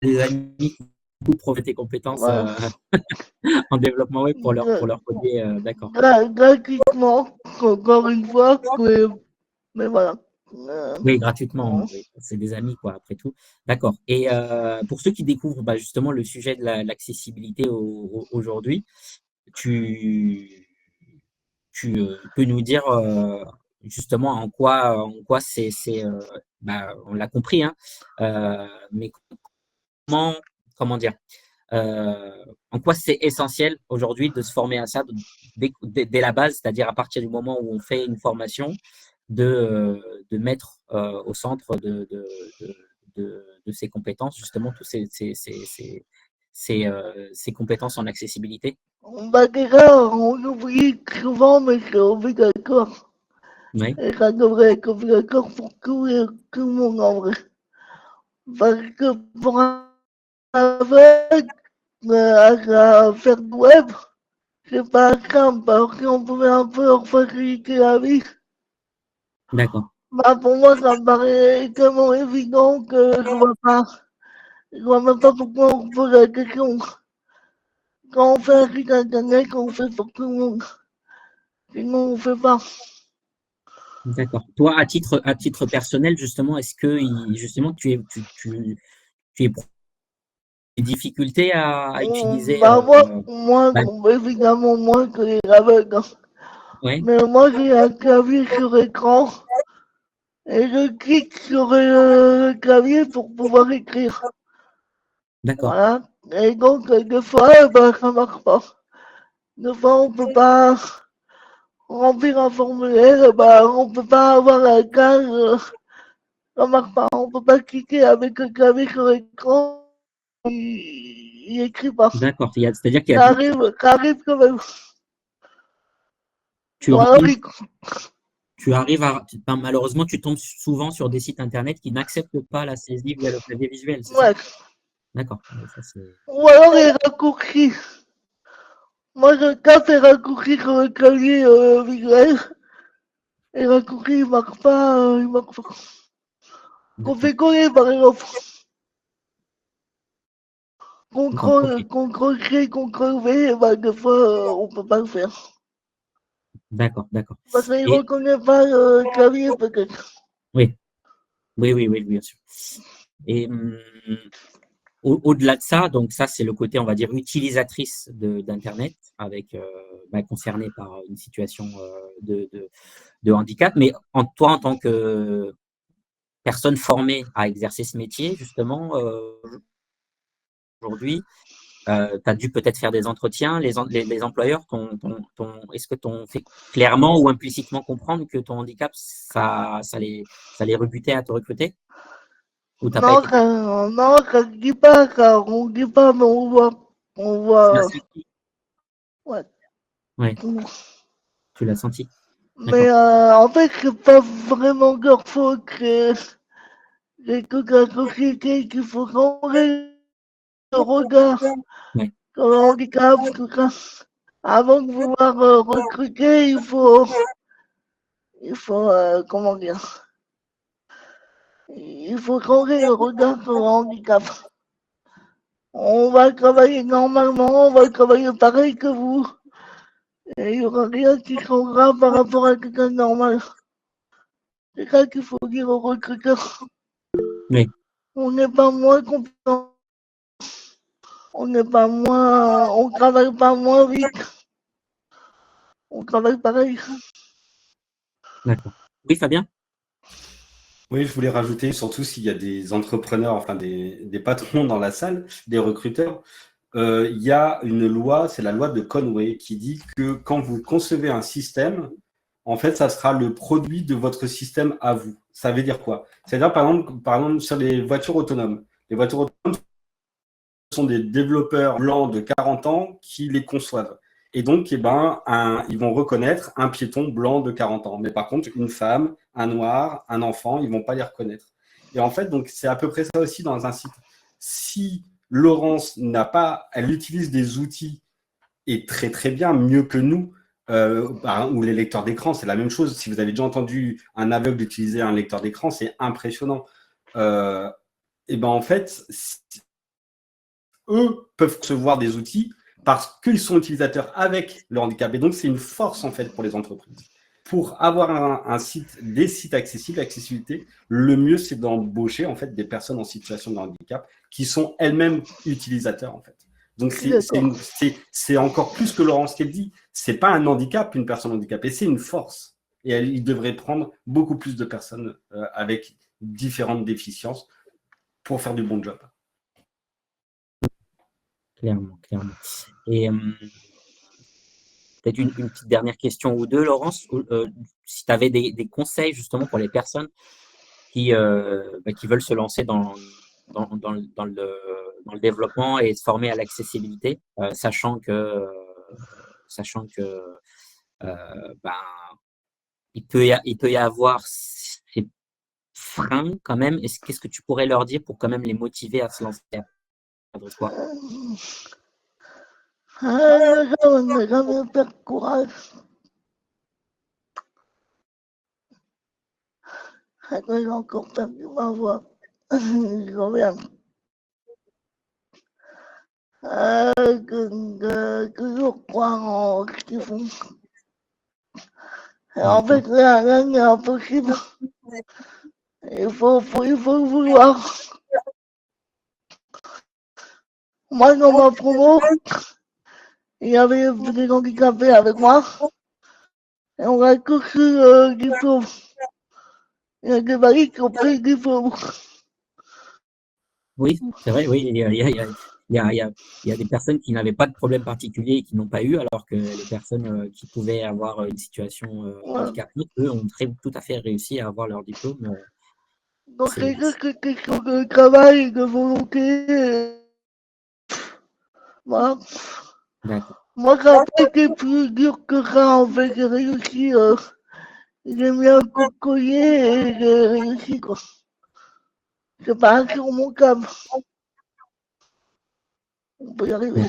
Speaker 1: il y a des amis qui prouvent tes compétences en développement web pour leur coder, d'accord.
Speaker 3: Gratuitement, encore une fois, mais voilà.
Speaker 1: Oui, gratuitement, oui. C'est des amis, quoi, après tout. D'accord. Et pour ceux qui découvrent justement le sujet de l'accessibilité aujourd'hui, tu, tu peux nous dire justement en quoi on l'a compris, hein, mais comment dire, en quoi c'est essentiel aujourd'hui de se former à ça dès la base, c'est-à-dire à partir du moment où on fait une formation, de mettre au centre de ses compétences, justement, tous ces compétences en accessibilité.
Speaker 3: Déjà, on oublie souvent, mais c'est obligatoire.
Speaker 1: Oui,
Speaker 3: Et ça devrait être obligatoire pour tout le monde en vrai. Parce que pour un aveugle, à faire du web, c'est pas simple. Alors si on pouvait un peu leur faciliter la vie,
Speaker 1: d'accord,
Speaker 3: pour moi, ça me paraît tellement évident que je vois même pas pourquoi on pose la question. Quand on fait un site internet, on fait pour tout le monde. Sinon, on fait pas.
Speaker 1: d'accord. Toi, à titre personnel, justement, est-ce que justement tu éprouves des difficultés à utiliser bah,
Speaker 3: Évidemment, moins que les aveugles.
Speaker 1: ouais,
Speaker 3: Mais moi, j'ai un clavier sur écran et je clique sur le clavier pour pouvoir écrire.
Speaker 1: d'accord,
Speaker 3: Voilà. Et donc, des fois, ça marche pas. Des fois, on peut pas remplir un formulaire, on peut pas avoir la case, ça marche pas. On peut pas cliquer avec le clavier sur écran. il écrit pas.
Speaker 1: D'accord. C'est-à-dire qu'il y
Speaker 3: Ça
Speaker 1: a
Speaker 3: arrive quand même.
Speaker 1: tu
Speaker 3: Ou alors,
Speaker 1: arrives malheureusement, tu tombes souvent sur des sites internet qui n'acceptent pas la saisie via le clavier visuel, c'est ça?
Speaker 3: ouais.
Speaker 1: D'accord. Ouais, ça, c'est...
Speaker 3: Ou alors les raccourcis. Moi, je tape les raccourcis sur le clavier visuel. Les raccourcis, ils marquent pas. Ils marquent pas. Qu'on
Speaker 1: D'accord.
Speaker 3: fait coller, par exemple.
Speaker 1: D'accord. Ok.
Speaker 3: Contrôle C, contrôle V, bah, des fois, on peut pas le faire.
Speaker 1: D'accord. D'accord.
Speaker 3: Parce qu'il
Speaker 1: Et
Speaker 3: reconnaît pas le clavier, peut-être.
Speaker 1: oui, oui, bien sûr. Et au-delà de ça, donc ça, c'est le côté, on va dire, utilisatrice d'Internet, avec concernée par une situation de handicap. Mais toi, en tant que personne formée à exercer ce métier, justement, aujourd'hui, tu as dû peut-être faire des entretiens. Les employeurs est-ce que t'ont fait clairement ou implicitement comprendre que ton handicap, ça les rebutait à te recruter? Ou t'as pas
Speaker 3: Non,
Speaker 1: été...
Speaker 3: non, ça ne dit pas, car on ne dit pas, mais on voit. On
Speaker 1: Tu l'as
Speaker 3: voit.
Speaker 1: senti?
Speaker 3: Ouais.
Speaker 1: Ouais, tu l'as senti.
Speaker 3: Mais
Speaker 1: D'accord.
Speaker 3: en fait, c'est pas vraiment leur faute que c'est toute la société qu'il faut changer le regard
Speaker 1: Ouais,
Speaker 3: sur le handicap, tout ça. Avant de vouloir recruter, comment dire, il faut changer le regard sur le handicap. On va travailler normalement, on va travailler pareil que vous, et il n'y aura rien qui changera par rapport à quelqu'un de normal. C'est ça qu'il faut dire aux recruteurs.
Speaker 1: oui,
Speaker 3: On n'est pas moins compétent, on n'est pas moins, on travaille pas moins vite, on travaille pareil.
Speaker 1: d'accord. Oui, Fabien?
Speaker 2: Oui, je voulais rajouter, surtout s'il y a des entrepreneurs, enfin des patrons dans la salle, des recruteurs, il y a une loi, c'est la loi de Conway, qui dit que quand vous concevez un système, en fait, ça sera le produit de votre système à vous. Ça veut dire quoi? C'est-à-dire, par exemple, sur les voitures autonomes. Les voitures autonomes sont des développeurs blancs de 40 ans qui les conçoivent. Et donc, eh ben, ils vont reconnaître un piéton blanc de 40 ans. Mais par contre, une femme, un noir, un enfant, ils ne vont pas les reconnaître. Et en fait, donc, c'est à peu près ça aussi dans un site. Si Laurence n'a pas, elle utilise des outils et très très bien, mieux que nous, ou les lecteurs d'écran, c'est la même chose. Si vous avez déjà entendu un aveugle utiliser un lecteur d'écran, c'est impressionnant. Et ben en fait, eux peuvent recevoir des outils parce qu'ils sont utilisateurs avec le handicap. Et donc, c'est une force, en fait, pour les entreprises. Pour avoir des sites accessibles, accessibilité, le mieux, c'est d'embaucher, en fait, des personnes en situation de handicap qui sont elles-mêmes utilisateurs, en fait. Donc, c'est encore plus que Laurence qu'elle dit. C'est pas un handicap, une personne handicapée, c'est une force. Et il devrait prendre beaucoup plus de personnes avec différentes déficiences pour faire du bon job.
Speaker 1: Clairement, clairement. Et peut-être une petite dernière question ou deux, Laurence, si tu avais des conseils justement pour les personnes qui veulent se lancer dans le développement et se former à l'accessibilité, sachant que ben, il peut y avoir ces freins quand même. Qu'est-ce que tu pourrais leur dire pour quand même les motiver à se lancer à quoi?
Speaker 3: On n'a jamais perdre courage. J'ai encore perdu ma voix. Je reviens. Toujours croire en ce qu'ils font. Et en fait, rien n'est impossible. Il faut le vouloir. Moi, dans ma promo, il y avait des handicapés avec moi. Et on a tous eu le diplôme. Il y a des valides qui ont pris le diplôme.
Speaker 1: Oui, c'est vrai, oui, il y a des personnes qui n'avaient pas de problème particulier et qui n'ont pas eu, alors que les personnes qui pouvaient avoir une situation
Speaker 3: Ouais.
Speaker 1: handicapante, eux, ont tout à fait réussi à avoir leur diplôme.
Speaker 3: Donc c'est juste une question de travail et de volonté. Moi,
Speaker 1: D'accord.
Speaker 3: moi, ça n'a pas été plus dur que ça, en fait, j'ai réussi, j'ai mis un coup de collier et j'ai réussi, quoi. C'est pas insurmontable, on peut y arriver.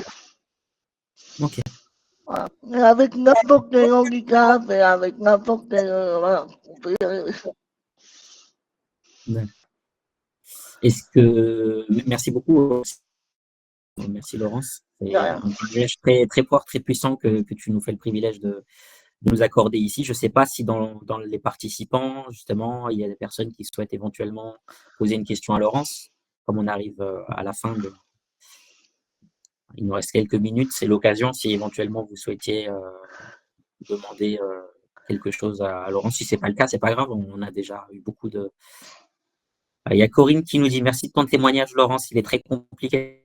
Speaker 1: Ok.
Speaker 3: Voilà. Et avec n'importe quel handicap et avec n'importe quel, voilà, on peut y arriver.
Speaker 1: D'accord. Est-ce que merci beaucoup, merci Laurence.
Speaker 3: De
Speaker 1: C'est
Speaker 3: rien.
Speaker 1: un privilège très très fort, très puissant que tu nous fais le privilège de nous accorder ici. Je ne sais pas si dans les participants, justement, il y a des personnes qui souhaitent éventuellement poser une question à Laurence. Comme on arrive à la fin il nous reste quelques minutes, c'est l'occasion si éventuellement vous souhaitiez demander quelque chose à Laurence. Si c'est pas le cas, c'est pas grave. On a déjà eu beaucoup de. Il y a Corinne qui nous dit merci de ton témoignage, Laurence. Il est très compliqué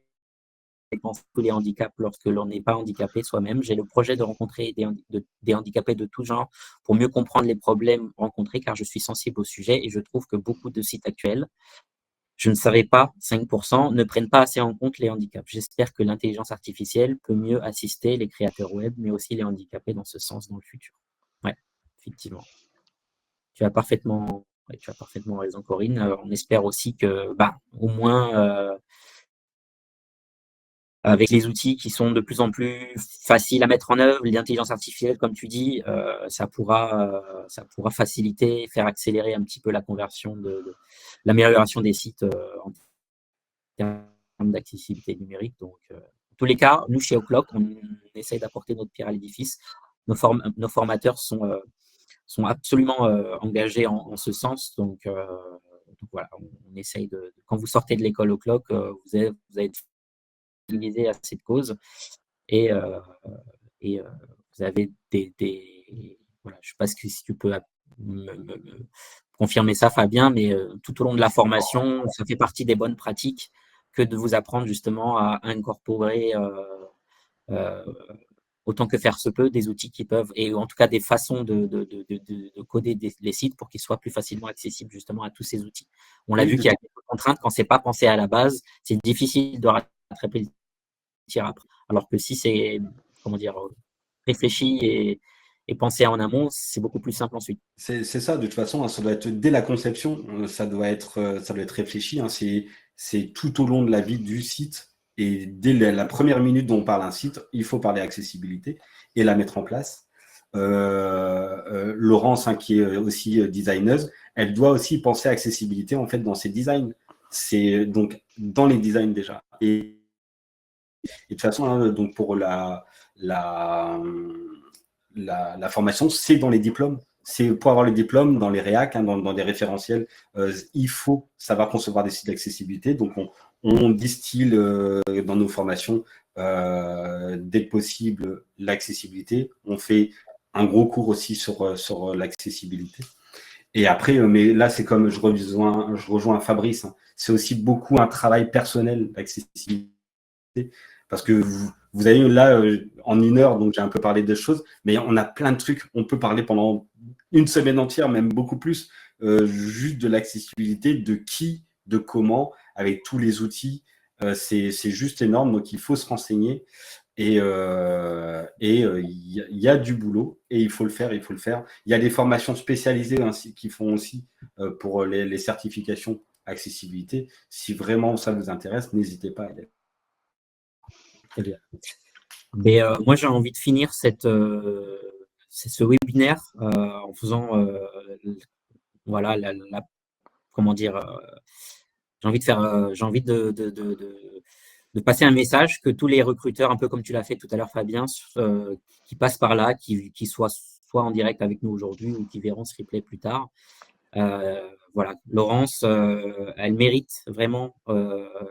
Speaker 1: de penser tous les handicaps lorsque l'on n'est pas handicapé soi-même. J'ai le projet de rencontrer des handicapés de tout genre pour mieux comprendre les problèmes rencontrés car je suis sensible au sujet et je trouve que beaucoup de sites actuels, je ne savais pas, 5%, ne prennent pas assez en compte les handicaps. J'espère que l'intelligence artificielle peut mieux assister les créateurs web, mais aussi les handicapés dans ce sens dans le futur. Ouais, effectivement. Tu as parfaitement, ouais, tu as parfaitement raison, Corinne. On espère aussi que, bah, au moins, avec les outils qui sont de plus en plus faciles à mettre en œuvre, l'intelligence artificielle, comme tu dis, ça pourra faciliter, faire accélérer un petit peu la conversion l'amélioration des sites en termes d'accessibilité numérique. Donc, en tous les cas, nous, chez O'Clock, on essaye d'apporter notre pierre à l'édifice. Nos formateurs sont absolument engagés en ce sens. Donc voilà, on essaye quand vous sortez de l'école O'Clock, vous avez sensibilisé à cette cause et, et vous avez voilà, je ne sais pas si tu peux me confirmer ça, Fabien, mais tout au long de la formation, ça fait partie des bonnes pratiques que de vous apprendre justement à incorporer euh, autant que faire se peut des outils qui peuvent, et en tout cas des façons de coder les sites pour qu'ils soient plus facilement accessibles justement à tous ces outils. On l'a
Speaker 2: Oui,
Speaker 1: vu qu'il y a quelques contraintes quand c'est pas pensé à la base, c'est difficile de rattraper le tir après. Alors que si c'est, comment dire, réfléchi et pensé en amont, c'est beaucoup plus simple ensuite.
Speaker 2: c'est ça, de toute façon, hein, ça doit être dès la conception, ça doit être réfléchi, hein, c'est tout au long de la vie du site. Et dès la première minute dont on parle un site, il faut parler accessibilité et la mettre en place. Laurence, hein, qui est aussi designeuse, elle doit aussi penser accessibilité en fait dans ses designs. C'est donc dans les designs déjà. Et de toute façon, hein, donc pour la, la formation, c'est dans les diplômes. C'est pour avoir le diplôme dans les réacs, hein, dans des référentiels, il faut savoir concevoir des sites d'accessibilité. Donc, on distille dans nos formations, dès que possible, l'accessibilité. On fait un gros cours aussi sur l'accessibilité. Et après, mais là, c'est comme je rejoins Fabrice, hein, c'est aussi beaucoup un travail personnel d'accessibilité. Parce que vous avez là, en une heure, donc j'ai un peu parlé des choses, mais on a plein de trucs. On peut parler pendant une semaine entière, même beaucoup plus, juste de l'accessibilité, de qui, de comment, avec tous les outils. C'est juste énorme, donc il faut se renseigner. Et il y a du boulot et il faut le faire, il faut le faire. Il y a des formations spécialisées ainsi, qui font aussi pour les certifications accessibilité. Si vraiment ça vous intéresse, n'hésitez pas à y aller.
Speaker 1: Très bien. Mais moi, j'ai envie de finir ce webinaire en faisant, voilà, comment dire, j'ai envie de passer un message que tous les recruteurs, un peu comme tu l'as fait tout à l'heure, Fabien, qui passent par là, qui soient soit en direct avec nous aujourd'hui ou qui verront ce replay plus tard. Voilà, Laurence, elle mérite vraiment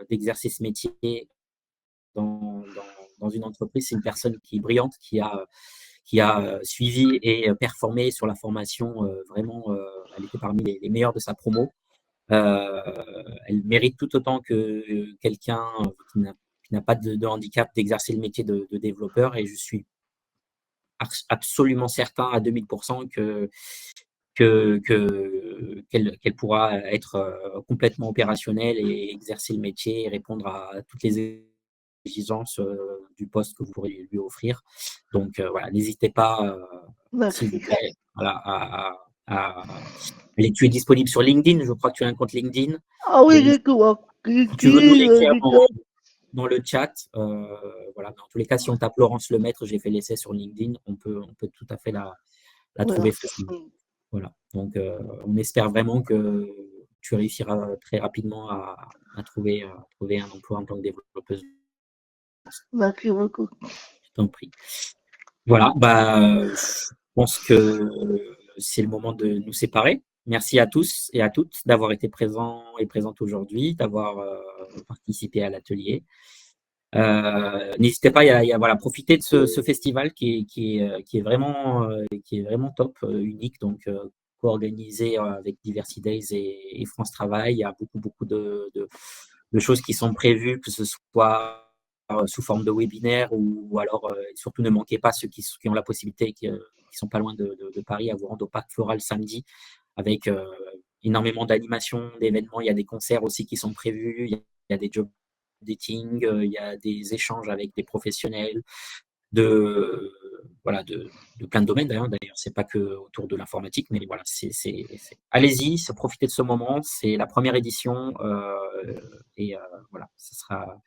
Speaker 1: d'exercer ce métier dans une entreprise. C'est une personne qui est brillante, qui a suivi et performé sur la formation. Vraiment, elle était parmi les meilleurs de sa promo. Elle mérite tout autant que quelqu'un qui n'a pas de handicap d'exercer le métier de développeur. Et je suis absolument certain à 2000% qu'elle pourra être complètement opérationnelle et exercer le métier et répondre à toutes les exigence du poste que vous pourrez lui offrir. Donc voilà, n'hésitez pas, s'il vous
Speaker 3: Merci.
Speaker 1: plaît, voilà, allez, tu es disponible sur LinkedIn, je crois que tu as un compte LinkedIn.
Speaker 3: Ah oui,
Speaker 1: Donc,
Speaker 3: d'accord.
Speaker 1: si tu veux nous l'écrire dans le chat, voilà. Dans tous les cas, si on tape Laurence Lemaître, j'ai fait l'essai sur LinkedIn, on peut tout à fait la trouver facilement. Voilà. Donc, on espère vraiment que tu réussiras très rapidement à trouver un emploi en tant que développeuse.
Speaker 3: Merci beaucoup.
Speaker 1: Je t'en prie. Voilà, je pense que c'est le moment de nous séparer. Merci à tous et à toutes d'avoir été présents et présentes aujourd'hui, d'avoir participé à l'atelier. N'hésitez pas, voilà, profitez de ce festival qui est vraiment top, unique, donc co-organisé avec Diversity Days et France Travail. Il y a beaucoup de choses qui sont prévues, que ce soit sous forme de webinaire ou alors surtout ne manquez pas ceux qui ont la possibilité, qui sont pas loin de Paris, à vous rendre au Parc Floral samedi avec énormément d'animations, d'événements. Il y a des concerts aussi qui sont prévus, il y a des job dating, il y a des échanges avec des professionnels de voilà de plein de domaines d'ailleurs, c'est pas que autour de l'informatique, mais voilà, allez-y, profitez de ce moment, c'est la première édition et voilà, ce sera